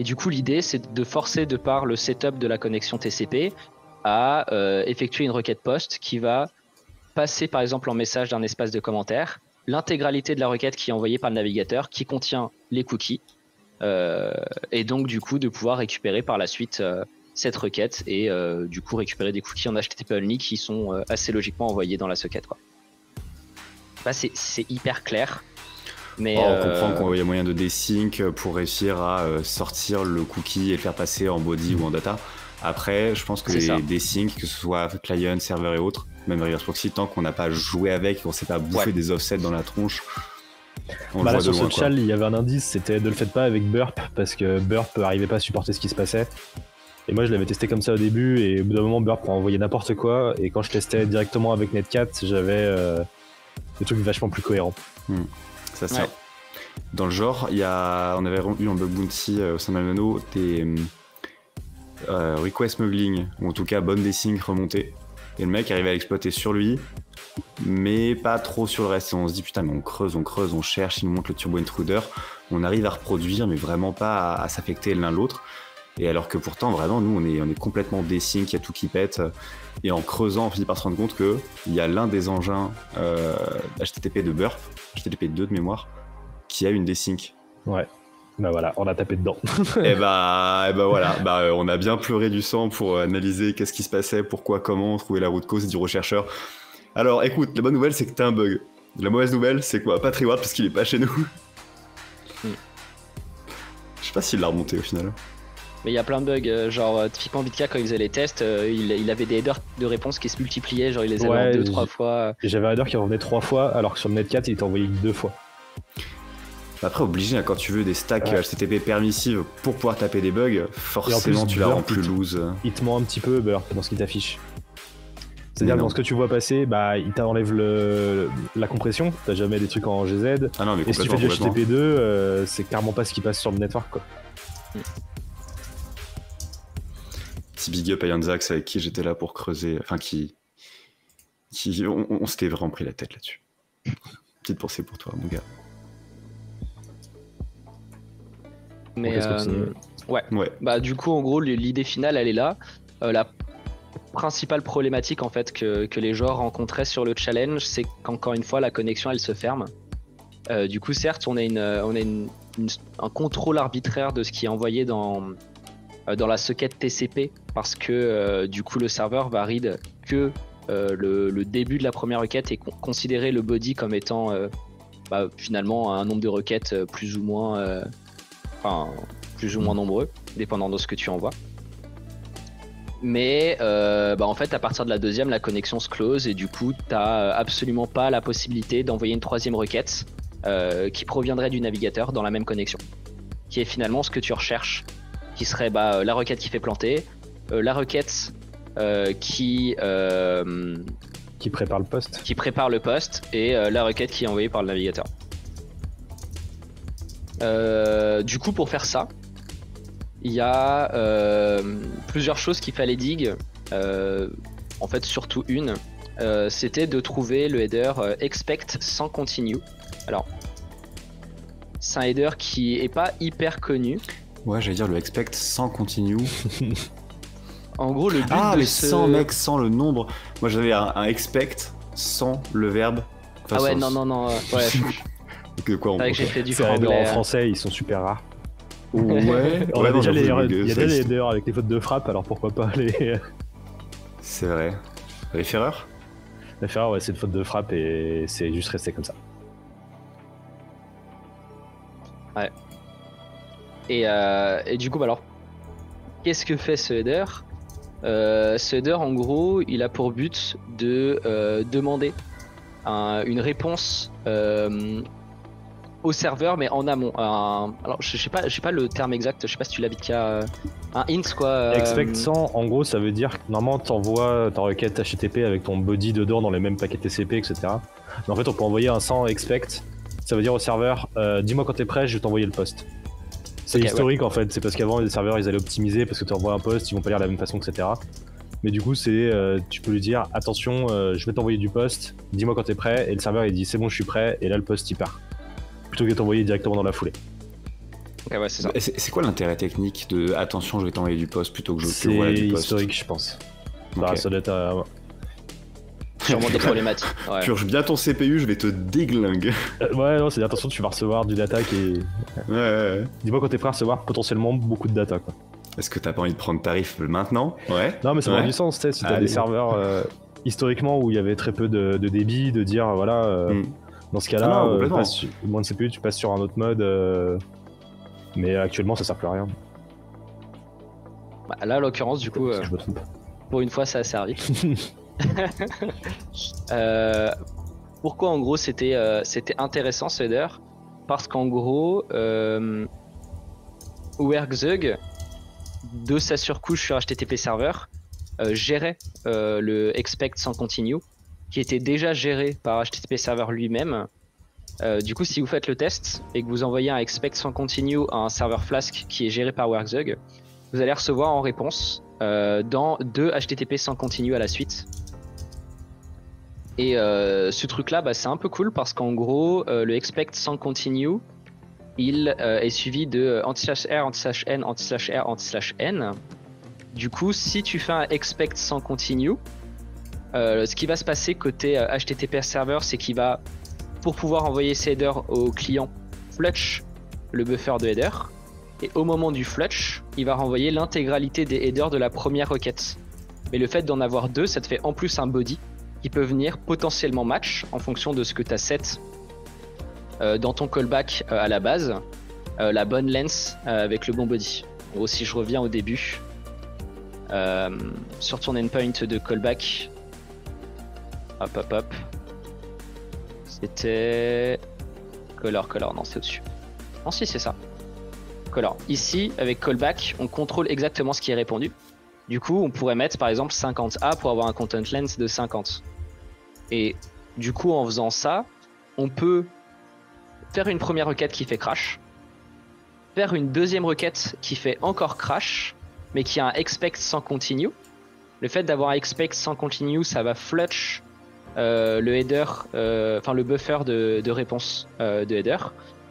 Et du coup l'idée c'est de forcer de par le setup de la connexion TCP à effectuer une requête post qui va passer par exemple en message d'un espace de commentaires l'intégralité de la requête qui est envoyée par le navigateur qui contient les cookies Et donc du coup de pouvoir récupérer par la suite cette requête et du coup récupérer des cookies en HTTP only qui sont assez logiquement envoyés dans la socket, quoi. Bah, c'est hyper clair. Mais on comprend qu'il y a moyen de desync pour réussir à sortir le cookie et le faire passer en body ou en data. Après, je pense que les desync, que ce soit client, serveur et autres, même reverse proxy, tant qu'on n'a pas joué avec, qu'on ne s'est pas bouffé des offsets dans la tronche, on le voit sur de loin, ce chal, il y avait un indice, c'était ne le faites pas avec Burp, parce que Burp arrivait pas à supporter ce qui se passait. Et moi je l'avais testé comme ça au début, et au bout d'un moment Burp envoyait n'importe quoi, et quand je testais directement avec Netcat, j'avais des trucs vachement plus cohérents. Ça sert. Dans le genre, on avait eu en bug bounty au sein de Malmano des request smuggling, ou en tout cas bonne desync remontée. Et le mec arrivait à l'exploiter sur lui, mais pas trop sur le reste. Et on se dit putain, mais on creuse, on cherche, il nous montre le turbo intruder, on arrive à reproduire, mais vraiment pas à s'affecter l'un l'autre. Et alors que pourtant, vraiment, nous, on est complètement desync, il y a tout qui pète. Et en creusant, on finit par se rendre compte qu'il y a l'un des engins HTTP de Burp, HTTP 2 de mémoire, qui a une desync. Ouais. Bah voilà, on a tapé dedans. et bah voilà, on a bien pleuré du sang pour analyser qu'est-ce qui se passait, pourquoi, comment, trouver la route cause du rechercheur. Alors écoute, la bonne nouvelle c'est que t'as un bug. La mauvaise nouvelle c'est quoi? Pas Reward parce qu'il est pas chez nous. Je sais pas s'il l'a remonté au final. Mais il y a plein de bugs, genre typiquement Bitka quand il faisait les tests, il avait des headers de réponse qui se multipliaient, genre il les avait en 2-3 fois. J'avais un header qui revenait 3 fois alors que sur le Netcat il était envoyé 2 fois. Après, obligé, quand tu veux des stacks HTTP permissives pour pouvoir taper des bugs, forcément tu la rends plus loose. Il te ment un petit peu dans ce qu'il t'affiche. C'est-à-dire que dans ce que tu vois passer, il t'enlève la compression, t'as jamais des trucs en GZ. Ah non, mais et si tu fais du HTTP2, c'est clairement pas ce qui passe sur le network, quoi. Petit big up à Yanzax avec qui j'étais là pour creuser, enfin on s'était vraiment pris la tête là-dessus. Petite pensée pour toi, mon gars. Mais ouais. Du coup en gros l'idée finale elle est là. La principale problématique en fait que les joueurs rencontraient sur le challenge, c'est qu'encore une fois la connexion elle se ferme. Du coup certes on a un contrôle arbitraire de ce qui est envoyé dans la socket TCP parce que du coup le serveur va read que le début de la première requête et considérer le body comme étant finalement un nombre de requêtes plus ou moins nombreux, dépendant de ce que tu envoies. Mais en fait, à partir de la deuxième, la connexion se close et du coup, t'as absolument pas la possibilité d'envoyer une troisième requête qui proviendrait du navigateur dans la même connexion, qui est finalement ce que tu recherches, qui serait la requête qui fait planter, la requête qui prépare le poste, et la requête qui est envoyée par le navigateur. Du coup pour faire ça il y a plusieurs choses qu'il fallait dig, en fait surtout une, c'était de trouver le header expect sans continue. Alors c'est un header qui est pas hyper connu. Ouais, j'allais dire le expect sans continue. En gros le but mais sans mec, sans le nombre. Moi j'avais un expect sans le verbe. Enfin, ah ouais non ouais. Que quoi, c'est vrai que j'ai fait du franglais. En français, ils sont super rares. Ouais. Il y a déjà les headers avec les fautes de frappe, alors pourquoi pas les. C'est vrai. Référeur ? Référeur, ouais, c'est une faute de frappe et c'est juste resté comme ça. Ouais. Et du coup, alors, qu'est-ce que fait ce header ? Ce header, en gros, il a pour but de demander une réponse au serveur, mais en amont. Alors, je sais pas le terme exact, je sais pas si tu l'habites qu'à un int quoi. Expect 100, en gros, ça veut dire que normalement t'envoies ta requête HTTP avec ton body dedans dans les mêmes paquets TCP, etc. Mais en fait, on peut envoyer un 100 expect. Ça veut dire au serveur, dis-moi quand t'es prêt, je vais t'envoyer le post. C'est historique en fait, c'est parce qu'avant les serveurs ils allaient optimiser parce que tu envoies un post, ils vont pas lire de la même façon, etc. Mais du coup, c'est tu peux lui dire attention, je vais t'envoyer du post, dis-moi quand t'es prêt, et le serveur il dit c'est bon, je suis prêt, et là le post il part. Plutôt que de t'envoyer directement dans la foulée. Okay, ouais, c'est ça. C'est quoi l'intérêt technique de attention, je vais t'envoyer du post plutôt que je te vois du post ? C'est historique, je pense. Okay. Ça doit être sûrement des problématiques. Ouais. Purge bien ton CPU, je vais te déglingue. Ouais, non, c'est attention, tu vas recevoir du data qui est. Ouais. Dis-moi quand t'es prêt à recevoir potentiellement beaucoup de data, quoi. Est-ce que t'as pas envie de prendre tarif maintenant? Ouais. Non, mais ça Ouais. prend du sens, tu sais, si t'as Allez. des serveurs historiquement où il y avait très peu de débit, de dire, voilà, dans ce Ah cas-là, non, complètement. moins de CPU, tu passes sur un autre mode. Mais actuellement, ça sert plus à rien. Bah, là, en l'occurrence, du coup, Si je me trompe. pour une fois, ça a servi. Pourquoi en gros c'était intéressant ce header? Parce qu'en gros, Werkzeug, de sa surcouche sur HTTP server, gérait le expect sans continue, qui était déjà géré par HTTP server lui-même. Du coup, si vous faites le test et que vous envoyez un expect sans continue à un serveur Flask qui est géré par Werkzeug, vous allez recevoir en réponse dans 2 HTTP sans continue à la suite. Et ce truc là, c'est un peu cool parce qu'en gros, le expect sans continue, il est suivi de /r, /n, /r, /n. Du coup, si tu fais un expect sans continue, ce qui va se passer côté HTTP server, c'est qu'il va, pour pouvoir envoyer ses headers au client, flush le buffer de header. Et au moment du flush, il va renvoyer l'intégralité des headers de la première requête. Mais le fait d'en avoir 2, ça te fait en plus un body qui peut venir potentiellement match en fonction de ce que tu as set dans ton callback à la base, la bonne length avec le bon body. En gros, si je reviens au début, sur ton endpoint de callback, hop, c'était color, non, c'est au-dessus. Non, si, c'est ça. Color. Ici, avec callback, on contrôle exactement ce qui est répondu. Du coup, on pourrait mettre par exemple 50A pour avoir un content length de 50. Et du coup, en faisant ça, on peut faire une première requête qui fait crash, faire une deuxième requête qui fait encore crash, mais qui a un expect sans continue. Le fait d'avoir un expect sans continue, ça va flush le header, enfin le buffer de réponse de header.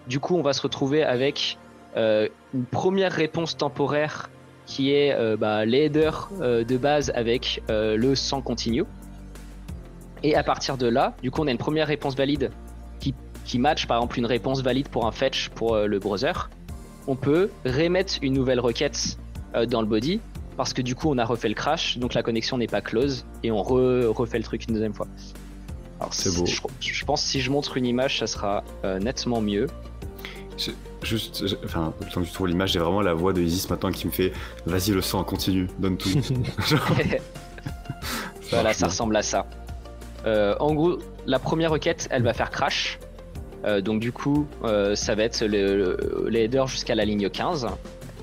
Du coup, on va se retrouver avec une première réponse temporaire qui est les headers de base avec le sans continue. Et à partir de là, du coup, on a une première réponse valide qui match par exemple une réponse valide pour un fetch pour le browser. On peut remettre une nouvelle requête dans le body parce que du coup, on a refait le crash, donc la connexion n'est pas close et on refait le truc une deuxième fois. Alors, c'est beau. Je pense que si je montre une image, ça sera nettement mieux. Enfin, le temps que tu trouves l'image, j'ai vraiment la voix de Isis maintenant qui me fait vas-y, le sang, continue, donne tout. Voilà, ça ressemble à ça. En gros, la première requête, elle va faire crash. Donc du coup, ça va être les headers jusqu'à la ligne 15.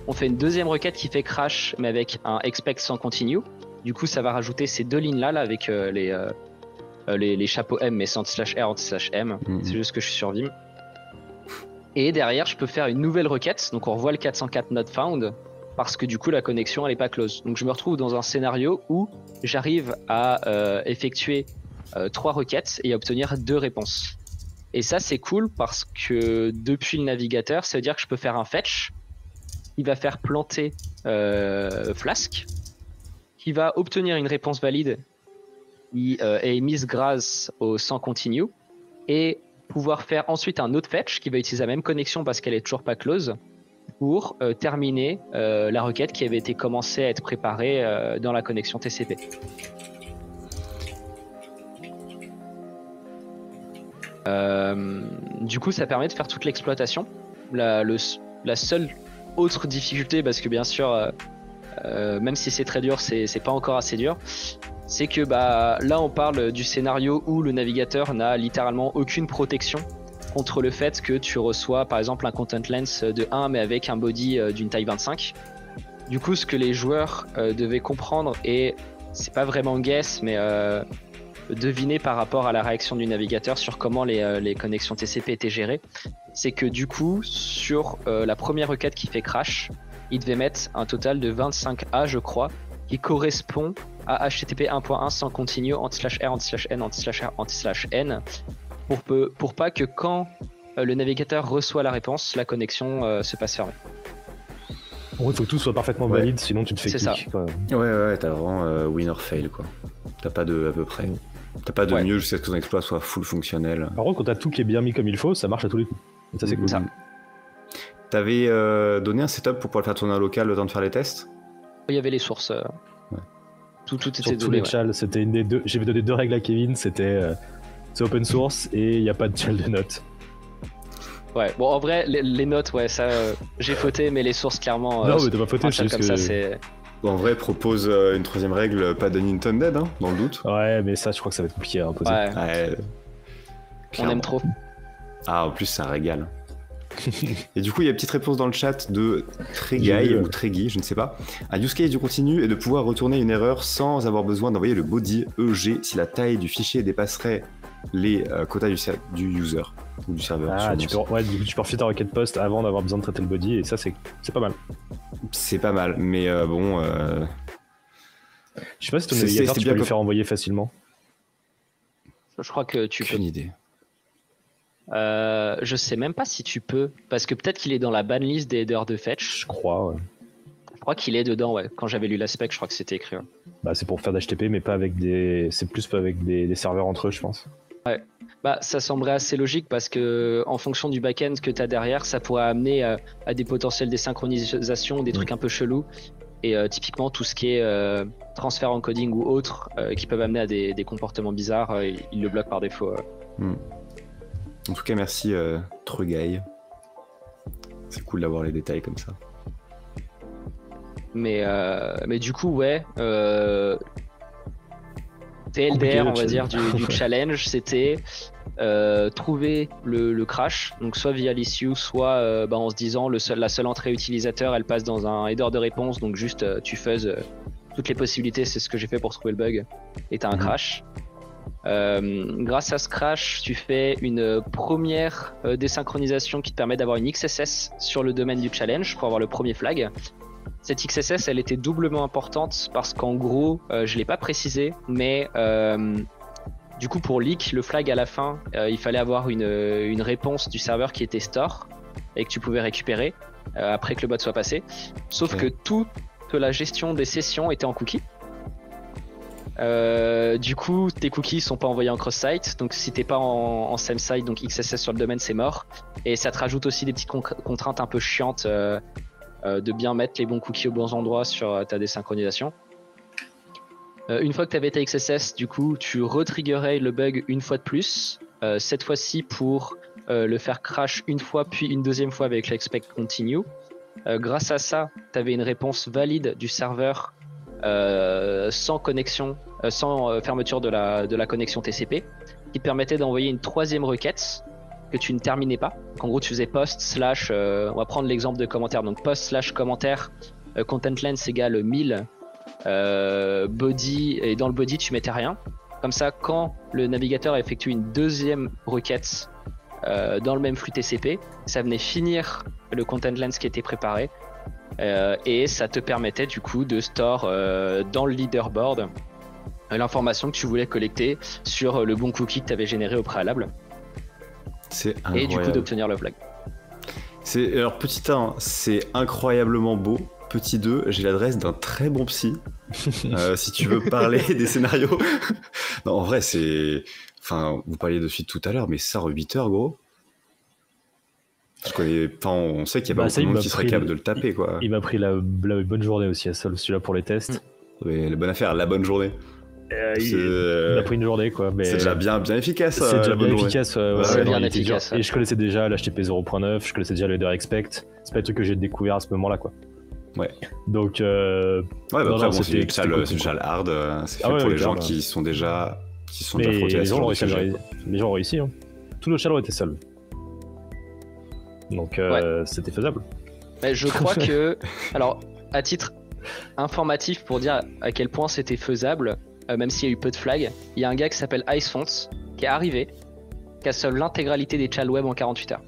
On fait une deuxième requête qui fait crash, mais avec un expect sans continue. Du coup, ça va rajouter ces deux lignes-là là, avec les chapeaux M, mais sans /r, /m. C'est juste que je suis sur Vim. Et derrière, je peux faire une nouvelle requête. Donc on revoit le 404 not found parce que du coup la connexion elle est pas close. Donc je me retrouve dans un scénario où j'arrive à effectuer 3 requêtes et à obtenir 2 réponses. Et ça c'est cool parce que depuis le navigateur, ça veut dire que je peux faire un fetch. Il va faire planter Flask, qui va obtenir une réponse valide qui est émise grâce au sans continue et pouvoir faire ensuite un autre fetch qui va utiliser la même connexion parce qu'elle est toujours pas close pour terminer la requête qui avait été commencée à être préparée dans la connexion TCP. Du coup, ça permet de faire toute l'exploitation. La seule autre difficulté, parce que bien sûr, même si c'est très dur, c'est pas encore assez dur, c'est que là on parle du scénario où le navigateur n'a littéralement aucune protection contre le fait que tu reçois par exemple un content length de 1 mais avec un body d'une taille 25. Du coup, ce que les joueurs devaient comprendre, et c'est pas vraiment guess mais deviner par rapport à la réaction du navigateur sur comment les connexions TCP étaient gérées, c'est que du coup sur la première requête qui fait crash, il devait mettre un total de 25A je crois, qui correspond à HTTP 1.1 sans continue /r /n /n pour pas que quand le navigateur reçoit la réponse, la connexion se passe fermée. En gros, il faut que tout soit parfaitement valide, sinon tu te fais c'est kick. ça. Ouais, t'as vraiment win or fail quoi. T'as pas de à peu près. T'as pas de Ouais. mieux jusqu'à ce que ton exploit soit full fonctionnel. Par contre, quand t'as tout qui est bien mis comme il faut, ça marche à tous les coups. Et ça, c'est cool. Ça. T'avais donné un setup pour pouvoir le faire tourner en local le temps de faire les tests? Il y avait les sources. Ouais. Tout était Sur tous donné. les chals, c'était une des deux. J'ai donné 2 règles à Kevin, c'était c'est open source et il n'y a pas de chal de notes. Ouais, bon, en vrai, les notes, ouais, ça, j'ai fauté, mais les sources, clairement. Non, mais t'as pas fauté, un c'est chat juste comme que. ça, c'est. Bon, en vrai, propose une troisième règle, pas de Nintendo, hein, dans le doute. Ouais, mais ça, je crois que ça va être compliqué à imposer. Ouais, Ouais, on clairement. aime trop. Ah, en plus, c'est un régal. Et du coup, il y a une petite réponse dans le chat de J'ai Trégaï vu, ou Trégui, je ne sais pas. Un use case du continu est de pouvoir retourner une erreur sans avoir besoin d'envoyer le body EG si la taille du fichier dépasserait les quotas du user ou du serveur. Ah, sûrement. tu peux, ouais, du coup, tu peux refier ta requête post avant d'avoir besoin de traiter le body, et ça, c'est pas mal. C'est pas mal, mais bon. Je sais pas si ton C'est navigateur, tu bien peux lui comme- faire envoyer facilement. Je crois que tu peux. Aucune idée. Je sais même pas si tu peux, parce que peut-être qu'il est dans la banlist des headers de fetch. Je crois, ouais. Je crois qu'il est dedans, ouais. Quand j'avais lu la spec, je crois que c'était écrit. Ouais. Bah, c'est pour faire d'HTTP, mais pas avec des. C'est plus pas avec des serveurs entre eux, je pense. Bah, ça semblerait assez logique parce que en fonction du back-end que tu as derrière, ça pourrait amener à des potentiels désynchronisations, des trucs un peu chelous. Et typiquement, tout ce qui est transfert encoding ou autre qui peuvent amener à des comportements bizarres, ils le bloquent par défaut. En tout cas, merci Trégaï. C'est cool d'avoir les détails comme ça. Mais du coup, ouais. TLDR, Compliqué, on va le dire, du challenge, c'était trouver le crash, donc soit via l'issue, soit en se disant la seule entrée utilisateur, elle passe dans un header de réponse, donc juste tu faises toutes les possibilités, c'est ce que j'ai fait pour trouver le bug, et t'as un crash. Grâce à ce crash, tu fais une première désynchronisation qui te permet d'avoir une XSS sur le domaine du challenge pour avoir le premier flag. Cette XSS, elle était doublement importante parce qu'en gros, je l'ai pas précisé, mais du coup pour leak, le flag à la fin, il fallait avoir une réponse du serveur qui était store et que tu pouvais récupérer après que le bot soit passé. Sauf Ok. que toute la gestion des sessions était en cookie. Du coup, tes cookies sont pas envoyés en cross-site, donc si t'es pas en same site, donc XSS sur le domaine, c'est mort. Et ça te rajoute aussi des petites contraintes un peu chiantes de bien mettre les bons cookies aux bons endroits sur ta désynchronisation. Une fois que tu avais ta XSS, du coup, tu retriggerais le bug une fois de plus, cette fois-ci pour le faire crash une fois, puis une deuxième fois avec l'expect continue. Grâce à ça, tu avais une réponse valide du serveur sans connexion, sans fermeture de la connexion TCP, qui te permettait d'envoyer une troisième requête que tu ne terminais pas. En gros, tu faisais post slash, on va prendre l'exemple de commentaire, donc post slash commentaire, content length égale 1000, body, et dans le body tu mettais rien. Comme ça, quand le navigateur effectue une deuxième requête dans le même flux TCP, ça venait finir le content length qui était préparé, et ça te permettait du coup de store dans le leaderboard l'information que tu voulais collecter sur le bon cookie que tu avais généré au préalable. C'est Et incroyable. du coup d'obtenir le flag. Alors, petit 1, c'est incroyablement beau. Petit 2, j'ai l'adresse d'un très bon psy. Si tu veux parler des scénarios. Non, en vrai, c'est. Enfin, vous parliez de suite tout à l'heure, mais ça, en 8 heures, gros. Je connais. Enfin, on sait qu'il y a pas ça, beaucoup de il monde m'a qui serait pris capable le- de le taper, quoi. Il m'a pris la bonne journée aussi à celui-là pour les tests. Mais la bonne affaire, la bonne journée. Il m'a pris une journée, quoi. Mais C'est déjà bien efficace. c'est déjà la bonne bien journée. efficace. C'est bien il était dur. efficace, ouais. Et je connaissais déjà l'HTTP 0.9, je connaissais déjà le header expect. C'est pas le truc que j'ai découvert à ce moment-là, quoi. Ouais. Donc, Ouais, bah Non, après, non, bon, c'est c'était une salle cool. hard. C'est fait Ah ouais, pour les ouais, gens clairement. qui sont déjà mais frottés à les ce gens genre ont de réussi à sujet. le les gens ont réussi. Hein. Tous nos challenge étaient seuls. Donc, c'était faisable. Mais je crois que, alors, à titre informatif pour dire à quel point c'était faisable, même s'il y a eu peu de flags, il y a un gars qui s'appelle IceFont qui est arrivé, qui a seul l'intégralité des chals web en 48 heures.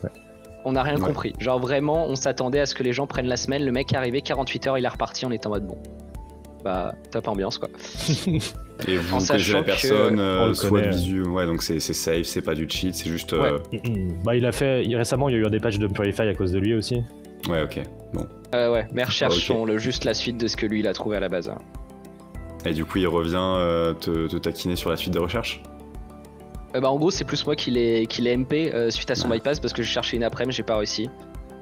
Ouais. On n'a rien Ouais. compris. Genre vraiment, on s'attendait à ce que les gens prennent la semaine. Le mec est arrivé 48 heures, il est reparti, on est en mode bon. Bah, top ambiance quoi. Et vous En connaissez sachant la que- personne, On le soit connaît, de visu, ouais, donc c'est safe, c'est pas du cheat, c'est juste. Ouais. Bah, récemment, il y a eu un dépatch de Purify à cause de lui aussi. Ouais, ok. Bon. Ouais, mais recherche Ok. juste la suite de ce que lui il a trouvé à la base. Hein. Et du coup, il revient te taquiner sur la suite des recherches. Bah en gros c'est plus moi qui l'ai MP suite à son Ouais. bypass parce que j'ai cherché une après-midi, j'ai pas réussi.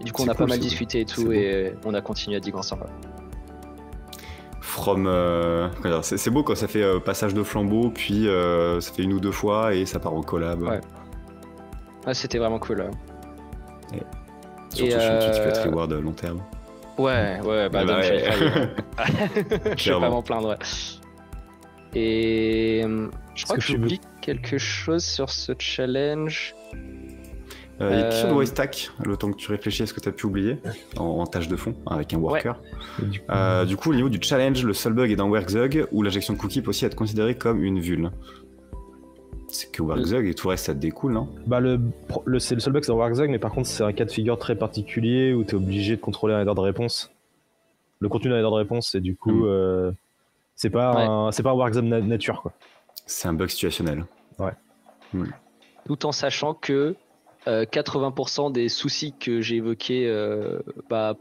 Et du coup on C'est a cool, pas mal c'est discuté et beau. tout C'est et on a continué à dig ensemble. From, comment dire, c'est beau quand ça fait passage de flambeau, puis ça fait 1 ou 2 fois et ça part en collab. Ouais. Ouais, c'était vraiment cool. Surtout Et, sur une suite qui peut être reward à long terme. Ouais, bah Eh donc bah, j'ai ouais. failli, je vais Clairement. pas m'en plaindre. Ouais. Et je crois que que tu j'oublie quelque chose sur ce challenge. Il y a quelque chose de Waystack, le temps que tu réfléchis à ce que tu as pu oublier, en tâche de fond, avec un worker. Et du coup, Du coup, au niveau du challenge, le seul bug est dans Werkzug, où l'injection de cookie peut aussi être considérée comme une vul. C'est que Werkzug et tout le reste, ça te découle, non? bah c'est le seul bug c'est dans Wargzog, mais par contre c'est un cas de figure très particulier où tu es obligé de contrôler un header de réponse. Le contenu d'un header de réponse, et du coup, c'est pas un Wargzog nature, quoi. C'est un bug situationnel. Tout en sachant que 80% des soucis que j'ai évoqués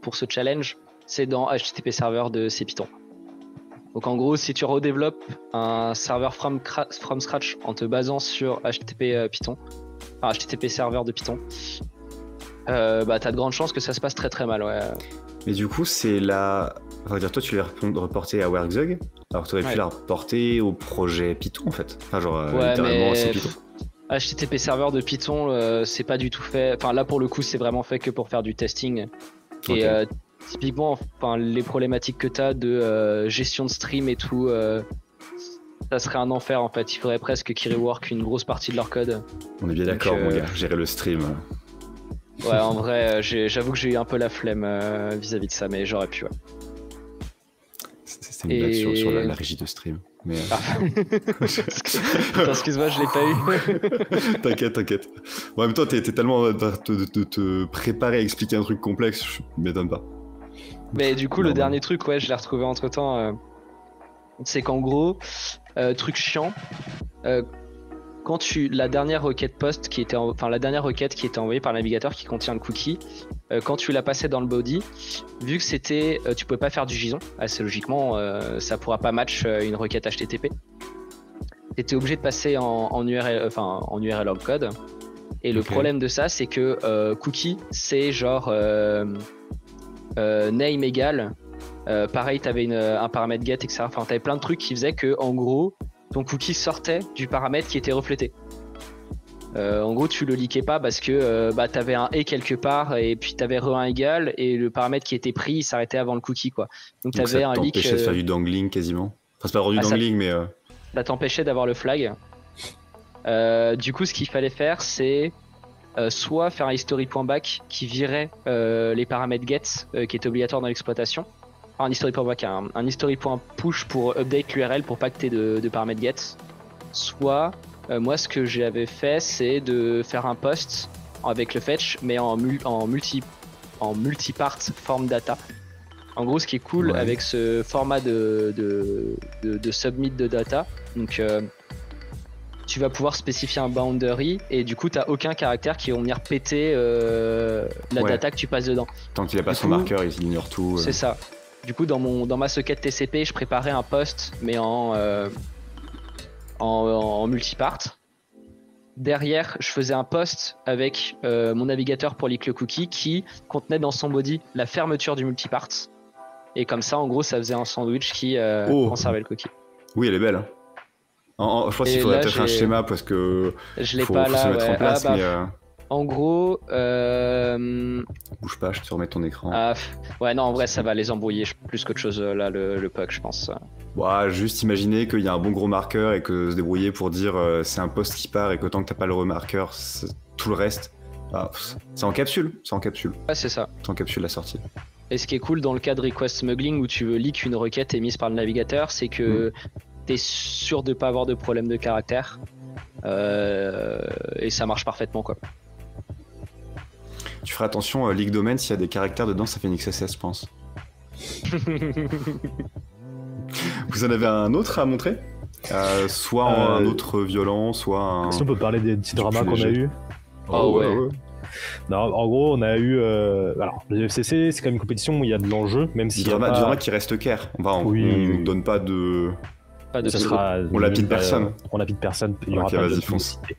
pour ce challenge, c'est dans HTTP serveur de Python. Donc en gros, si tu redéveloppes un serveur from scratch en te basant sur HTTP Python, enfin HTTP serveur de Python, bah t'as de grandes chances que ça se passe très très mal. Ouais. Mais du coup, c'est la. Enfin, dire, toi, tu l'as reporté à Werkzug, alors que tu aurais pu la reporter au projet Python, en fait. Enfin, genre, littéralement, c'est Python. HTTP serveur de Python, c'est pas du tout fait. Enfin, là, pour le coup, c'est vraiment fait que pour faire du testing. Ok. Et typiquement, enfin, les problématiques que t'as de gestion de stream et tout, ça serait un enfer en fait. Il faudrait presque qu'ils rework une grosse partie de leur code. On est bien d'accord, Donc, mon gars, gérer le stream. Ouais, en vrai, j'avoue que j'ai eu un peu la flemme vis-à-vis de ça, mais j'aurais pu. Ouais. C'était une blague sur la régie de stream. Mais, Attends, excuse-moi, je l'ai pas eu. T'inquiète. Bon, en même temps, t'es tellement de te préparer à expliquer un truc complexe, je m'étonne pas. Mais du coup, Non, le dernier truc, ouais, je l'ai retrouvé entre temps. C'est qu'en gros, truc chiant, quand la dernière requête post qui était, la dernière requête qui était envoyée par le navigateur qui contient le cookie, quand tu la passais dans le body, vu que c'était, tu pouvais pas faire du JSON, assez logiquement, ça pourra pas match une requête HTTP. T'étais obligé de passer en URL, en URL of code. Et le problème de ça, c'est que cookie, c'est genre name égal. Pareil, t'avais un paramètre get, etc. Enfin, t'avais plein de trucs qui faisaient que, en gros, ton cookie sortait du paramètre qui était reflété. En gros, tu le leakais pas parce que t'avais un et quelque part et puis t'avais un égal et le paramètre qui était pris il s'arrêtait avant le cookie, quoi. Donc t'avais un leak. Ça t'empêchait de faire du dangling quasiment. Enfin, c'est pas vraiment du dangling, mais. Ça t'empêchait d'avoir le flag. Du coup, ce qu'il fallait faire, c'est soit faire un history.back qui virait les paramètres get qui étaient obligatoires dans l'exploitation. Enfin, un history.back, un history.push pour update l'URL pour pas que t'aies de paramètres get. Soit, moi, ce que j'avais fait, c'est de faire un post avec le fetch, mais en multipart form data. En gros, ce qui est cool avec ce format de submit de data, donc tu vas pouvoir spécifier un boundary et du coup, tu n'as aucun caractère qui va venir péter la data que tu passes dedans. Tant qu'il n'a pas son marqueur, il ignore tout. C'est ça. Du coup, dans ma socket TCP, je préparais un post, mais en multipart. Derrière, je faisais un post avec mon navigateur pour leak le cookie qui contenait dans son body la fermeture du multipart. Et comme ça, en gros, ça faisait un sandwich qui conservait le cookie. Oui, elle est belle. Je pense qu'il faudrait peut-être un schéma parce que je l'ai faut pas se là. mettre en place. Mais, en gros, bouge pas, je te remets ton écran. Ouais, non, en vrai, ça va les embrouiller plus qu'autre chose là, le PUC, je pense. Juste imaginer qu'il y a un bon gros marqueur et que se débrouiller pour dire c'est un post qui part et que tant que t'as pas le remarqueur, tout le reste, c'est en capsule. Ouais, c'est ça. C'est en capsule la sortie. Et ce qui est cool dans le cas de request smuggling où tu veux leak une requête émise par le navigateur, c'est que t'es sûr de pas avoir de problème de caractère et ça marche parfaitement, quoi. Tu feras attention, leak domain, s'il y a des caractères dedans, ça fait une XSS, je pense. Vous en avez un autre à montrer soit un autre violent, soit un... Si on peut parler des petits dramas qu'on a eu. Ouais. Non, en gros, on a eu... alors, le FCC, c'est quand même une compétition où il y a de l'enjeu, même si... Du drama qui reste care. On ne donne pas de... Pas de Ça pile. sera, On lapide personne. On lapide personne. Il y aura Ok, pas de vas-y, fonce. publicité.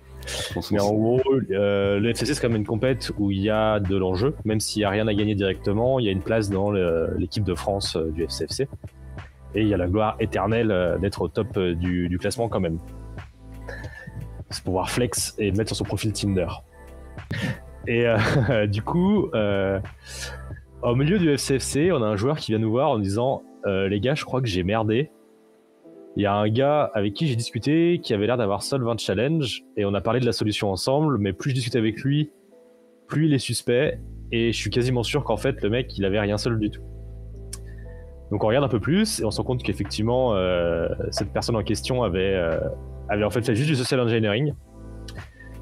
Fonce, Mais fonce. en gros, le FCC c'est quand même une compète où il y a de l'enjeu, même s'il n'y a rien à gagner directement, il y a une place dans l'équipe de France du FCFC. Et il y a la gloire éternelle d'être au top du classement quand même. C'est pouvoir flex et mettre sur son profil Tinder. Et du coup, au milieu du FCFC, on a un joueur qui vient nous voir en disant les gars, je crois que j'ai merdé. Il y a un gars avec qui j'ai discuté qui avait l'air d'avoir solve un challenge et on a parlé de la solution ensemble, mais plus je discute avec lui, plus il est suspect et je suis quasiment sûr qu'en fait le mec il avait rien solve du tout. Donc on regarde un peu plus et on se rend compte qu'effectivement cette personne en question avait en fait juste du social engineering.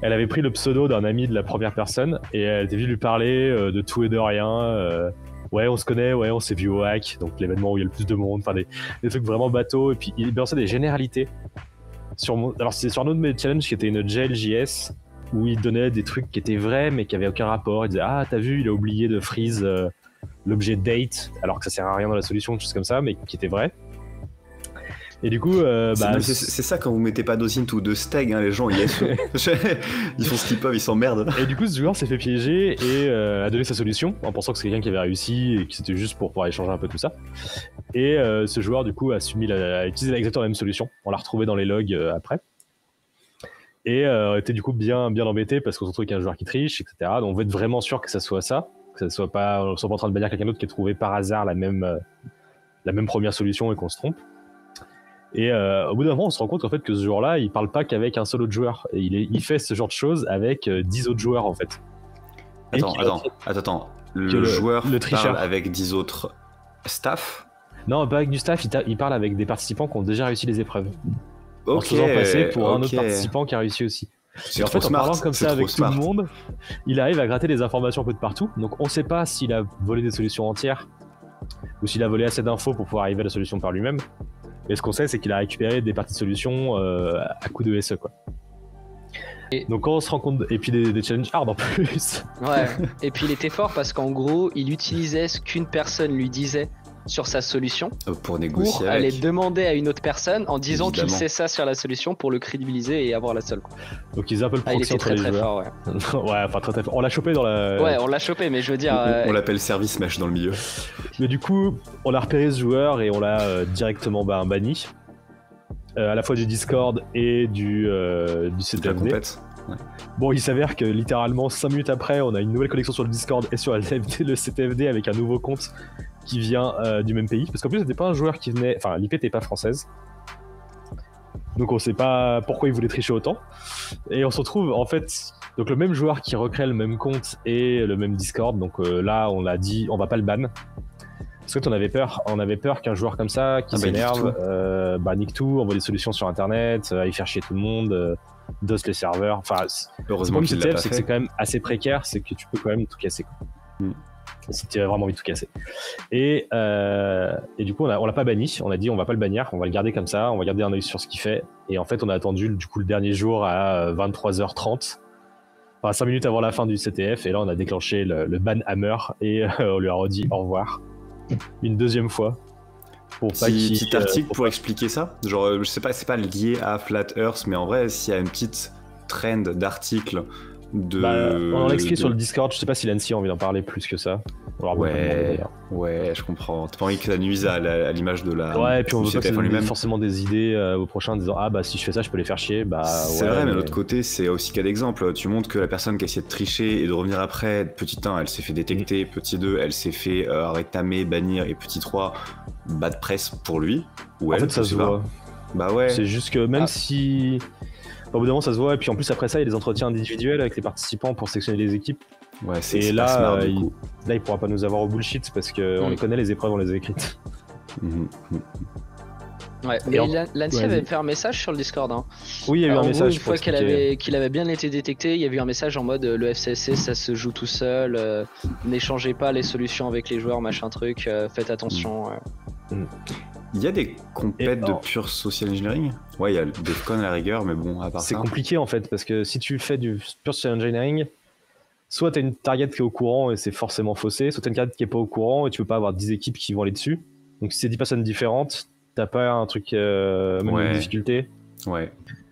Elle avait pris le pseudo d'un ami de la première personne et elle était venue lui parler de tout et de rien. Ouais, on se connaît, ouais, on s'est vu au hack, donc l'événement où il y a le plus de monde, enfin des trucs vraiment bateaux. Et puis il balançait des généralités. Alors c'était sur un autre de mes challenges qui était une JLJS où il donnait des trucs qui étaient vrais mais qui avaient aucun rapport. Il disait ah t'as vu, il a oublié de freeze l'objet date alors que ça sert à rien dans la solution, des choses comme ça, mais qui était vrai. Et du coup, c'est ça quand vous mettez pas d'osint ou de steg, hein, les gens ils ils font ce qu'ils peuvent, ils s'emmerdent. Et du coup, ce joueur s'est fait piéger et a donné sa solution en pensant que c'est quelqu'un qui avait réussi et que c'était juste pour pouvoir échanger un peu tout ça. Et ce joueur, du coup, a utilisé exactement la même solution. On l'a retrouvé dans les logs après. Et était du coup bien embêté parce qu'on se retrouve avec un joueur qui triche, etc. Donc on veut être vraiment sûr que ça soit ça, que ça soit pas, on soit pas en train de bannir quelqu'un d'autre qui a trouvé par hasard la même première solution et qu'on se trompe. Et au bout d'un moment, on se rend compte en fait que ce joueur-là, il parle pas qu'avec un seul autre joueur. Et il fait ce genre de choses avec 10 autres joueurs en fait. Attends. Le joueur parle avec 10 autres staff? Non, pas avec du staff, il parle avec des participants qui ont déjà réussi les épreuves. En se faisant passer pour un autre participant qui a réussi aussi. Et en fait, en parlant comme ça avec tout le monde, il arrive à gratter des informations un peu de partout. Donc on sait pas s'il a volé des solutions entières ou s'il a volé assez d'infos pour pouvoir arriver à la solution par lui-même. Et ce qu'on sait, c'est qu'il a récupéré des parties de solutions à coup de SE, quoi. Donc quand on se rend compte, et puis des challenges hard en plus. Ouais, et puis il était fort parce qu'en gros, il utilisait ce qu'une personne lui disait sur sa solution pour négocier pour aller demander à une autre personne en disant qu'il sait ça sur la solution pour le crédibiliser et avoir la seule. Donc ils faisaient un peu le proxy entre les joueurs. Fort, ouais. Ouais, enfin très fort. On l'a chopé dans la... Ouais, on l'a chopé, mais je veux dire... On l'appelle service mesh dans le milieu. Mais du coup, on a repéré ce joueur et on l'a directement banni. À la fois du Discord et du CTFD. Ouais. Bon, il s'avère que littéralement 5 minutes après, on a une nouvelle connexion sur le Discord et sur le CTFD avec un nouveau compte qui vient du même pays. Parce qu'en plus, c'était pas un joueur qui venait... Enfin, l'IP n'était pas française. Donc on sait pas pourquoi il voulait tricher autant. Et on se retrouve, en fait... Donc le même joueur qui recrée le même compte et le même Discord. Donc là, on l'a dit, on va pas le ban. Parce qu'on avait peur. On avait peur qu'un joueur comme ça, qui s'énerve, nique tout, envoie des solutions sur Internet, aille faire chier tout le monde... DOS les serveurs, enfin heureusement qu'il l'a pas c'est fait. que c'est quand même assez précaire, c'est que tu peux quand même tout casser quoi. Si tu as vraiment envie de tout casser. Et du coup on l'a pas banni, on a dit on va pas le bannir, on va le garder comme ça, on va garder un œil sur ce qu'il fait. Et en fait on a attendu du coup le dernier jour à 23h30, enfin 5 minutes avant la fin du CTF, et là on a déclenché le ban hammer et on lui a redit au revoir une deuxième fois. Petit article pour expliquer ça, genre je sais pas, c'est pas lié à Flat Earth, mais en vrai s'il y a une petite trend d'articles on en a expliqué sur le Discord, je sais pas si Lancy a envie d'en parler plus que ça. Ouais, je comprends. T'as pas envie que ça nuise à l'image de la... Ouais, et puis on veut pas que ça donne forcément des idées au prochain en disant ah bah si je fais ça je peux les faire chier. C'est vrai, mais de l'autre côté c'est aussi cas d'exemple. Tu montres que la personne qui a essayé de tricher et de revenir après, petit 1 elle s'est fait détecter, petit 2 elle s'est fait rétamer, bannir, et petit 3 bad presse pour lui. En fait ça se voit. Bah ouais. C'est juste que même si... Au bout d'un moment ça se voit, et puis en plus après ça il y a des entretiens individuels avec les participants pour sélectionner les équipes. Ouais, et là, smart, là il pourra pas nous avoir au bullshit parce qu'on les connaît, les épreuves, on les a écrites. Ouais, mais Lancy avait fait un message sur le Discord. Hein. Oui, il y a eu un message. Une fois qu'il avait bien été détecté, il y a eu un message en mode le FCSC ça se joue tout seul, n'échangez pas les solutions avec les joueurs, machin truc, faites attention. Il y a des compètes de pure social engineering? Ouais, il y a des cons à la rigueur, mais bon, à part ça... C'est compliqué en fait, parce que si tu fais du pure social engineering, soit t'as une target qui est au courant et c'est forcément faussé, soit t'as une target qui est pas au courant et tu peux pas avoir 10 équipes qui vont aller dessus. Donc si c'est 10 personnes différentes, t'as pas un truc, même Ouais. une difficulté. Ouais.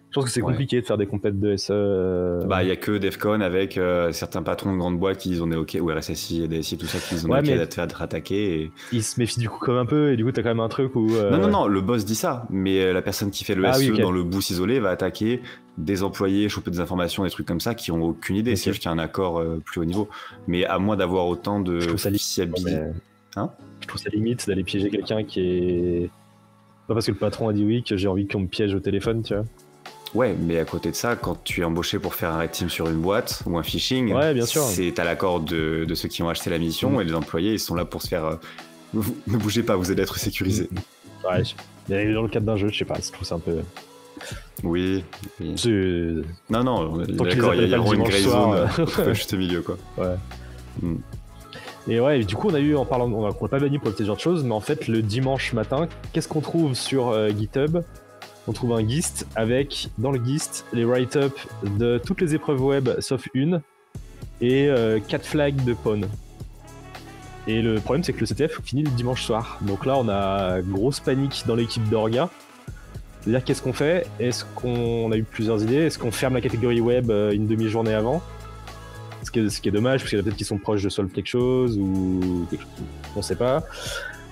Je pense que c'est Ouais. compliqué de faire des compètes de SE. Bah, il y a que Defcon avec certains patrons de grandes boîtes qui disent on est ok, ou RSSI et DSI, tout ça, qui disent on est Ouais, ok mais- d'être attaqué. Et... Il se méfie du coup comme un peu, et du coup t'as quand même un truc où... Non, le boss dit ça, mais la personne qui fait le Ah SE oui, ok. dans le boost isolé va attaquer des employés, choper des informations, des trucs comme ça, qui ont aucune idée. Ok. C'est juste un accord plus haut niveau. Mais à moins d'avoir autant de Je trouve ça limite, fiabilité. mais- Hein Je trouve ça limite d'aller piéger quelqu'un qui est... Pas parce que le patron a dit oui que j'ai envie qu'on me piège au téléphone, tu vois. Ouais, mais à côté de ça, quand tu es embauché pour faire un red team sur une boîte ou un phishing, Ouais, bien sûr. c'est à l'accord de ceux qui ont acheté la mission, et les employés, ils sont là pour se faire... ne bougez pas, vous allez être sécurisés. Ouais, mais dans le cadre d'un jeu, je sais pas, je trouve ça un peu... Oui. C'est- Non, on est Tant qu'ils d'accord, il y les a appellent pas vraiment le une grey dimanche zone soir, entre le juste milieu, quoi. Ouais. Mm. Et ouais, du coup, on a eu, en parlant, on l'a pas banni pour ce genre de choses, mais en fait, le dimanche matin, qu'est-ce qu'on trouve sur GitHub? On trouve un GIST avec, dans le GIST, les write-up de toutes les épreuves web sauf une, et 4 flags de pawn. Et le problème, c'est que le CTF finit le dimanche soir. Donc là, on a grosse panique dans l'équipe d'Orga. C'est-à-dire, qu'est-ce qu'on fait? Est-ce qu'on a eu plusieurs idées? Est-ce qu'on ferme la catégorie web une demi-journée avant? Ce qui est dommage, parce qu'il y en a peut-être qui sont proches de solve quelque chose, ou quelque chose, on sait pas.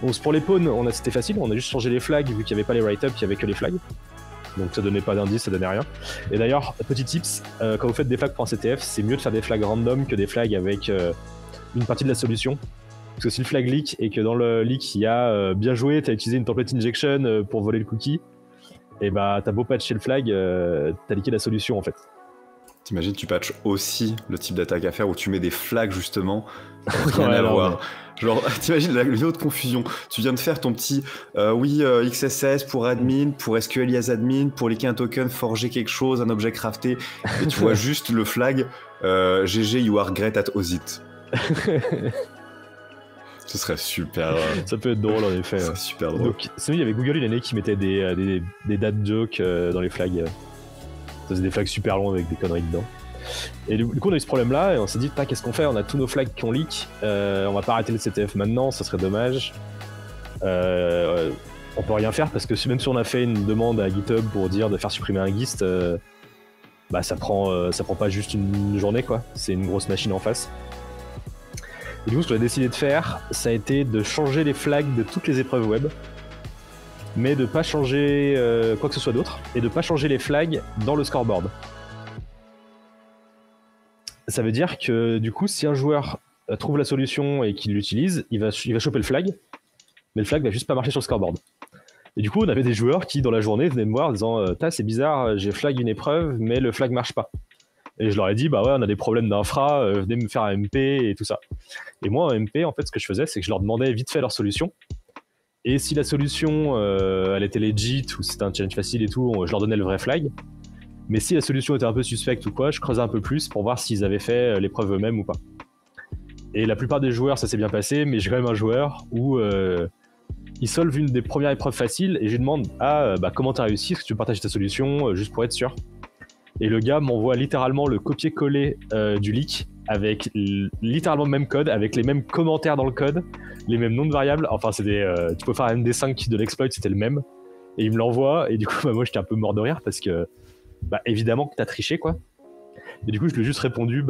Donc pour les pawns, c'était facile, on a juste changé les flags, vu qu'il n'y avait pas les write-up, il n'y avait que les flags. Donc ça donnait pas d'indice, ça donnait rien. Et d'ailleurs, petit tips, quand vous faites des flags pour un CTF, c'est mieux de faire des flags random que des flags avec une partie de la solution. Parce que si le flag leak et que dans le leak il y a bien joué, t'as utilisé une template injection pour voler le cookie, et bah t'as beau patcher le flag, t'as leaké la solution en fait. T'imagines, tu patches aussi le type d'attaque à faire où tu mets des flags justement, rien Ouais, à non, voir. Genre, t'imagines la vidéo de confusion. Tu viens de faire ton petit XSS pour admin, pour SQL IaaS admin, pour leaker un token, forger quelque chose, un objet crafté, et tu vois juste le flag GG, you are great at OSIT. Ce serait super. Ça peut être drôle en effet. Ce serait super drôle. Donc, sinon, il y avait Google une année qui mettait des dad jokes dans les flags. Ça faisait des flags super longs avec des conneries dedans. Et du coup, on a eu ce problème-là et on s'est dit, qu'est-ce qu'on fait? On a tous nos flags qui ont leak. On va pas arrêter le CTF maintenant, ça serait dommage. On peut rien faire parce que même si on a fait une demande à GitHub pour dire de faire supprimer un GIST, ça prend pas juste une journée, quoi. C'est une grosse machine en face. Et du coup, ce qu'on a décidé de faire, ça a été de changer les flags de toutes les épreuves web, mais de pas changer quoi que ce soit d'autre, et de pas changer les flags dans le scoreboard. Ça veut dire que du coup, si un joueur trouve la solution et qu'il l'utilise, il va choper le flag, mais le flag va juste pas marcher sur le scoreboard. Et du coup, on avait des joueurs qui, dans la journée, venaient me voir en disant c'est bizarre, j'ai flag une épreuve, mais le flag marche pas. Et je leur ai dit, bah ouais, on a des problèmes d'infra, venez me faire un MP et tout ça. Et moi, en MP, en fait, ce que je faisais, c'est que je leur demandais vite fait leur solution. Et si la solution, elle était legit, ou c'était un challenge facile et tout, je leur donnais le vrai flag. Mais si la solution était un peu suspecte ou quoi, je creusais un peu plus pour voir s'ils avaient fait l'épreuve eux-mêmes ou pas. Et la plupart des joueurs, ça s'est bien passé, mais j'ai quand même un joueur où il solve une des premières épreuves faciles et je lui demande comment t'as réussi, est-ce que tu veux partager ta solution, juste pour être sûr. Et le gars m'envoie littéralement le copier-coller du leak avec littéralement le même code, avec les mêmes commentaires dans le code, les mêmes noms de variables. Enfin, c'était, tu peux faire un MD5 de l'exploit, c'était le même. Et il me l'envoie, et du coup, moi j'étais un peu mort de rire parce que, évidemment que t'as triché, quoi. Et du coup, je lui ai juste répondu,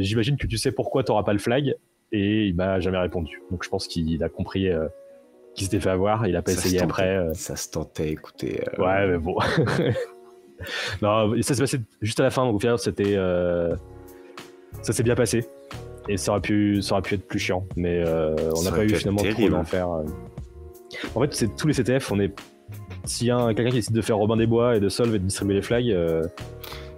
j'imagine que tu sais pourquoi t'auras pas le flag, et il m'a jamais répondu. Donc je pense qu'il a compris qu'il s'était fait avoir, il a pas essayé après. Ça se tentait, écoutez. Ouais, mais bon. Non, ça s'est passé juste à la fin, donc au final, c'était. Ça s'est bien passé. Et ça aurait pu être plus chiant, mais on n'a pas eu finalement trop d'enfer. En fait, c'est tous les CTF, s'il y a quelqu'un qui décide de faire Robin des Bois et de solve et de distribuer les flags.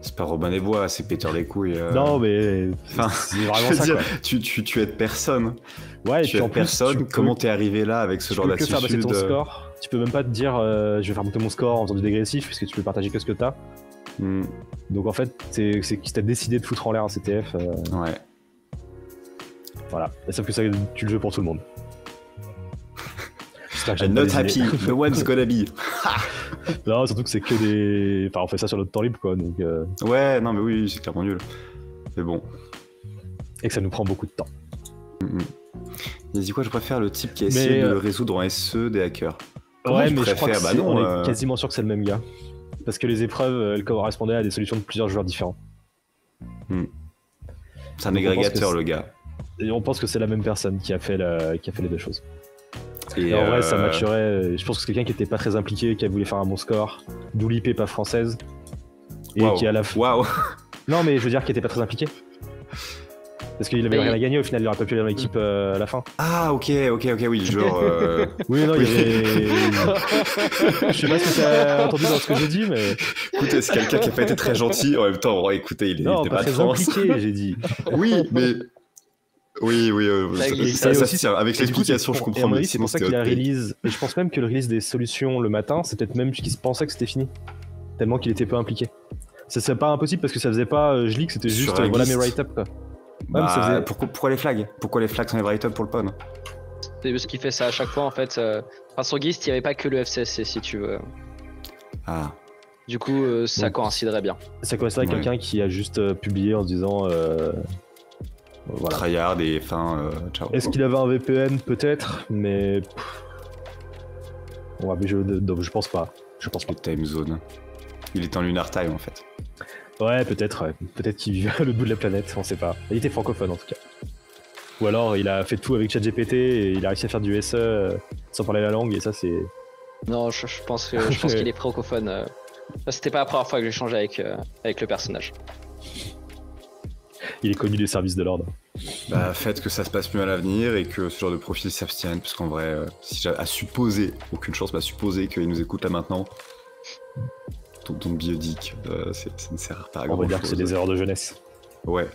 C'est pas Robin des Bois, c'est Peter des couilles. Non, mais enfin, c'est vraiment ça. Dire, tu aides personne. Ouais, tu aides personne. Comment t'es arrivé là avec ce genre d'attitude? Tu peux faire baisser ton score. Tu peux même pas te dire je vais faire monter mon score en faisant du dégressif, puisque tu peux partager que ce que t'as. Donc en fait, c'est que t'as décidé de foutre en l'air un CTF. Ouais. Voilà. Et sauf que ça, tu le joues pour tout le monde. I'm not happy, no one's gonna be. Non, surtout que c'est que des. Enfin, on fait ça sur notre temps libre, quoi. Donc, ouais, non, mais oui, c'est clairement nul. Mais bon. Et que ça nous prend beaucoup de temps. Il dit quoi? Je préfère le type qui a essayé de le résoudre en SE des hackers. Comment Ouais, tu mais je crois que préfères? Bah non, on est quasiment sûr que c'est le même gars. Parce que les épreuves, elles correspondaient à des solutions de plusieurs joueurs différents. c'est un Donc, on pense agrégateur, que le gars. Et on pense que c'est la même personne qui a fait les deux choses. Et Et en vrai, ça matcherait. Je pense que c'est quelqu'un qui était pas très impliqué, qui a voulu faire un bon score, d'où l'IP pas française. Et Waouh. qui a la. Waouh. Non, mais je veux dire, qui était pas très impliqué. Parce qu'il avait Mais- rien à gagner, au final, il aurait pas pu aller dans l'équipe à la fin. Ah, ok, oui, genre. Oui, non, il y avait. Je sais pas si t'as entendu dans ce que j'ai dit, mais. Écoutez, c'est quelqu'un qui a pas été très gentil. En même temps, oh, écoutez, il Non, était pas pas très trans. impliqué, j'ai dit. Oui, mais. Oui, Ça glisse. ça Et se aussi, tient. Avec Et du coup, l'explication, je et à comprends. mon Mais avis, c'est sinon, pour ça c'était qu'il a hot take. release. Et je pense même que le release des solutions le matin, c'est peut-être même qu'il pensait que c'était fini. Tellement qu'il était peu impliqué. Ça serait pas impossible parce que ça faisait pas je leak, c'était Sur juste la voilà mes liste. write-up quoi. Bah, mais ça faisait- pourquoi les flags? Pourquoi les flags sont les write-up pour le pun? C'est parce qu'il fait ça à chaque fois en fait. Enfin, sur Geist, il n'y avait pas que le FCSC si tu veux. Ah. Du coup, ça Donc, coïnciderait bien. Ça correspond à Ouais. quelqu'un qui a juste publié en se disant voilà. Tryhard et fin. Ciao. Est-ce qu'il avait un VPN peut-être, mais ouais, mais je pense pas. Je pense pas. Le time zone. Il était en lunar time en fait. Ouais, peut-être. Ouais. Peut-être qu'il vivait à l'autre bout de la planète, on sait pas. Il était francophone en tout cas. Ou alors il a fait tout avec ChatGPT et il a réussi à faire du SE sans parler la langue et ça c'est. Non, je pense qu'il est francophone. C'était pas la première fois que j'échangeais avec le personnage. Il est connu des services de l'ordre. Bah, faites que ça se passe mieux à l'avenir et que ce genre de profil s'abstienne, parce qu'en vrai, si j'ai à supposer, aucune chance, bah supposer qu'il nous écoute là maintenant, donc biodique, ça ne sert pas à On grand va chose. dire que c'est des erreurs de jeunesse. Ouais.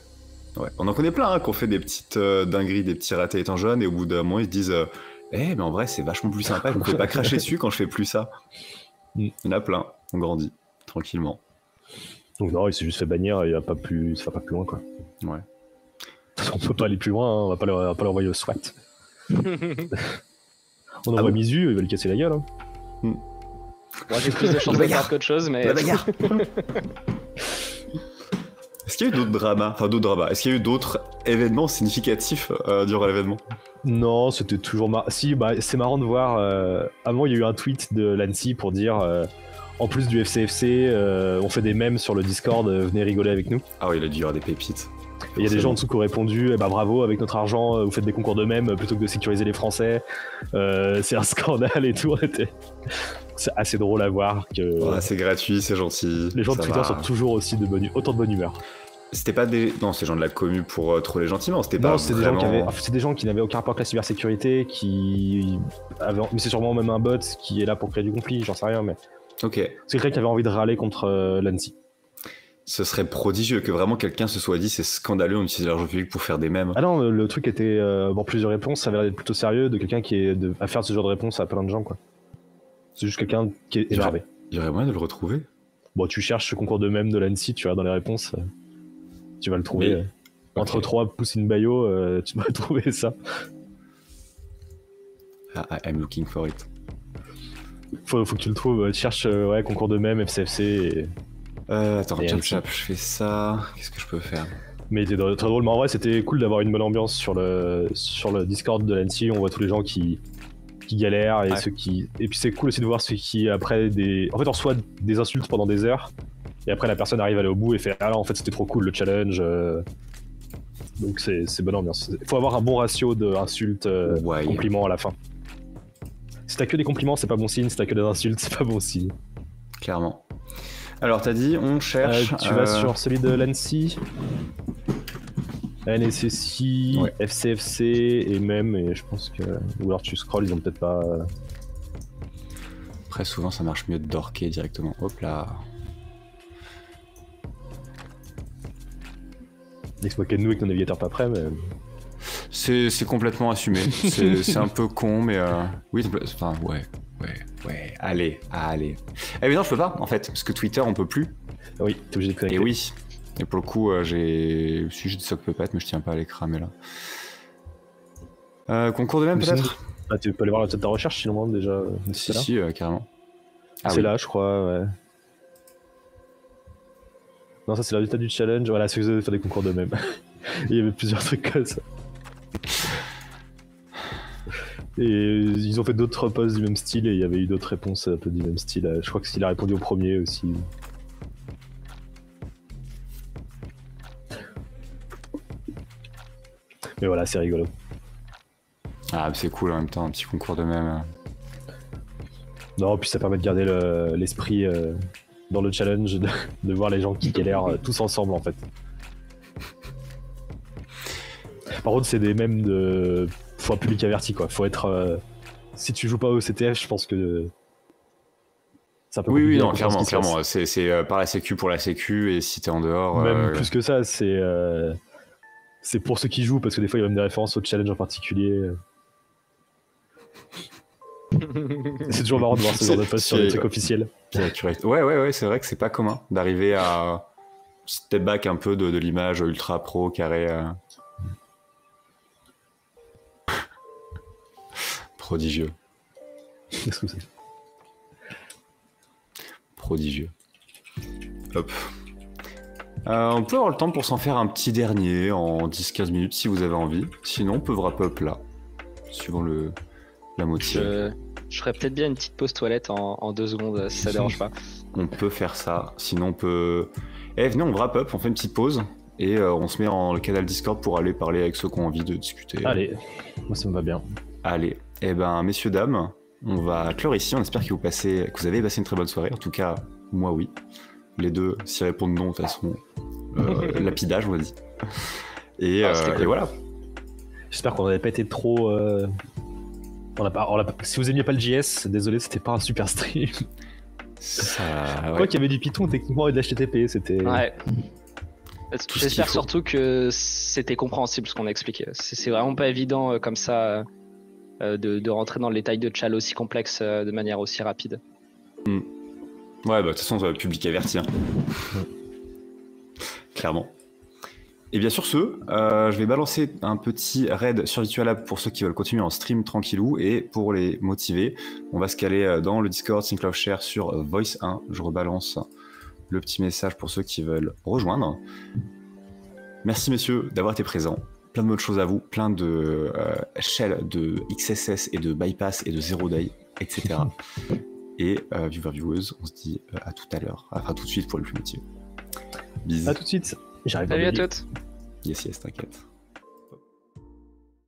On en connaît plein, hein, qui ont fait des petites dingueries, des petits ratés étant jeunes, et au bout d'un moment, ils se disent mais en vrai, c'est vachement plus sympa, je me fais pas cracher dessus quand je fais plus ça. Il y en a plein, on grandit, tranquillement. Donc non, il s'est juste fait bannir, il va pas plus, ça va pas plus loin quoi. Ouais. On peut pas aller plus loin, hein, on va pas l'envoyer au SWAT. On envoie bon Mizu, il va lui casser la gueule. Hein. Moi, j'ai plus de chance de perdre qu'autre chose, mais. La bagarre. Est-ce qu'il y a eu d'autres dramas? Enfin, d'autres dramas. Est-ce qu'il y a eu d'autres événements significatifs durant l'événement? Non, c'était toujours marrant. Si, bah, c'est marrant de voir. Avant, il y a eu un tweet de Lancy pour dire en plus du FCFC, on fait des mèmes sur le Discord, venez rigoler avec nous. Ah oui, il a dû y avoir des pépites. Et il y a des gens en dessous qui ont répondu bah bravo, avec notre argent, vous faites des concours de mèmes plutôt que de sécuriser les Français. C'est un scandale et tout. C'est assez drôle à voir que Ouais, c'est gratuit, c'est gentil. les gens de ça Twitter va. sont toujours aussi autant de bonne humeur. C'était pas des. Non, c'est gens de la commu pour troller gentiment, c'était Non, pas c'est vraiment... des gens qui n'avaient aucun rapport avec la cybersécurité, qui avaient, mais c'est sûrement même un bot qui est là pour créer du conflit, j'en sais rien, mais Ok. c'est quelqu'un qui avait envie de râler contre Lancy. Ce serait prodigieux que vraiment quelqu'un se soit dit c'est scandaleux, on utilise l'argent public pour faire des mèmes. Ah non, le truc était bon, plusieurs réponses, ça avait l'air d'être plutôt sérieux de quelqu'un qui est à faire ce genre de réponse à plein de gens quoi. C'est juste quelqu'un qui est énervé. Il y aurait moyen de le retrouver? Bon, tu cherches ce concours de mèmes de Lancy, tu vois, dans les réponses, tu vas le trouver. Mais- Entre ok. 3 pouces in bio, tu vas trouver ça. I'm looking for it. Faut que tu le trouves, tu cherches ouais, concours de mèmes, FCFC et... Attends, Et chap, je fais ça. Qu'est-ce que je peux faire? Mais il était très drôle, mais en vrai c'était cool d'avoir une bonne ambiance sur le Discord de l'ANSI, on voit tous les gens qui galèrent et Ouais. ceux qui... Et puis c'est cool aussi de voir ceux qui après des... En fait on reçoit des insultes pendant des heures, et après la personne arrive à aller au bout et fait ah là en fait c'était trop cool le challenge. Donc c'est bonne ambiance. Faut avoir un bon ratio d'insultes, Ouais. compliments à la fin. Si t'as que des compliments c'est pas bon signe, si t'as que des insultes c'est pas bon signe. Clairement. Alors, t'as dit, on cherche... Tu vas sur celui de l'ANSI, NSSI, Ouais. FCFC et même, et je pense que. Ou alors tu scrolls, ils ont peut-être pas. Après, souvent, ça marche mieux de dorker directement. Hop là. Expliquez-nous avec ton navigateur pas prêt, mais. C'est complètement assumé. C'est un peu con, mais... Oui, enfin, ouais. Allez. Eh mais non, je peux pas, en fait, parce que Twitter, on peut plus. Oui, t'es obligé de connecter. Et oui. Et pour le coup, j'ai des sock puppet, mais je tiens pas à les cramer là. Concours de même Mais sinon, peut-être? Ah, tu peux aller voir la tête de recherche sinon déjà. Si, là. si, carrément. Ah C'est oui. là, je crois, ouais. Non, ça c'est le résultat du challenge. Voilà, c'est que vous avez fait des concours de même. Il y avait plusieurs trucs comme ça. Et ils ont fait d'autres posts du même style et il y avait eu d'autres réponses un peu du même style. Je crois que s'il a répondu au premier aussi. Mais voilà, c'est rigolo. Ah, c'est cool en même temps, un petit concours de même. Non, puis ça permet de garder l'esprit dans le challenge, de voir les gens qui galèrent tous ensemble en fait. Par contre, c'est des mèmes de. Faut un public averti quoi. Faut être. Si tu joues pas au CTF, je pense que. C'est un peu Oui, compliqué non, de comprendre clairement. ce qui se C'est par la sécu pour la sécu, et si t'es en dehors. passe. Même plus que ça, c'est pour ceux qui jouent, parce que des fois il y a même des références au challenge en particulier. C'est toujours marrant de voir ce genre de post sur les trucs officiels. Ouais, c'est vrai que c'est pas commun d'arriver à step back un peu de l'image ultra pro carré. Prodigieux. Qu'est-ce que c'est? Prodigieux. Hop. On peut avoir le temps pour s'en faire un petit dernier en 10-15 minutes si vous avez envie. Sinon, on peut wrap up là, suivant la moitié. Je ferais peut-être bien une petite pause toilette en 2 secondes si ça dérange pas. On peut faire ça. Sinon, on peut. Venez, on wrap up, on fait une petite pause et on se met en le canal Discord pour aller parler avec ceux qui ont envie de discuter. Allez, moi ça me va bien. Allez. Messieurs, dames, on va clore ici. On espère que vous avez passé une très bonne soirée. En tout cas, moi, oui. Les deux, s'y répondent non, de toute façon, lapidage, on va dire. Et voilà. J'espère qu'on n'avait pas été trop. Si vous aimiez pas le JS, désolé, c'était pas un super stream. Ouais. Quoi qu'il y avait du Python techniquement et de l'HTTP, c'était. Ouais. Tout J'espère ce qu'il faut. surtout que c'était compréhensible ce qu'on a expliqué. C'est vraiment pas évident comme ça de rentrer dans le détail de Chal aussi complexe de manière aussi rapide. Ouais, de toute façon, public averti. Hein. Clairement. Et bien sur ce, je vais balancer un petit raid sur Virtualab pour ceux qui veulent continuer en stream tranquillou, et pour les motiver, on va se caler dans le Discord SyncLove Share sur Voice 1. Je rebalance le petit message pour ceux qui veulent rejoindre. Merci messieurs d'avoir été présents. Plein de bonnes choses à vous, plein de shell, de XSS et de bypass et de zero day, etc. Et viewers, on se dit à tout à l'heure, enfin tout de suite pour le plus motivé. Bisous. À tout de suite. J'arrive. Salut à toutes. Yes, t'inquiète.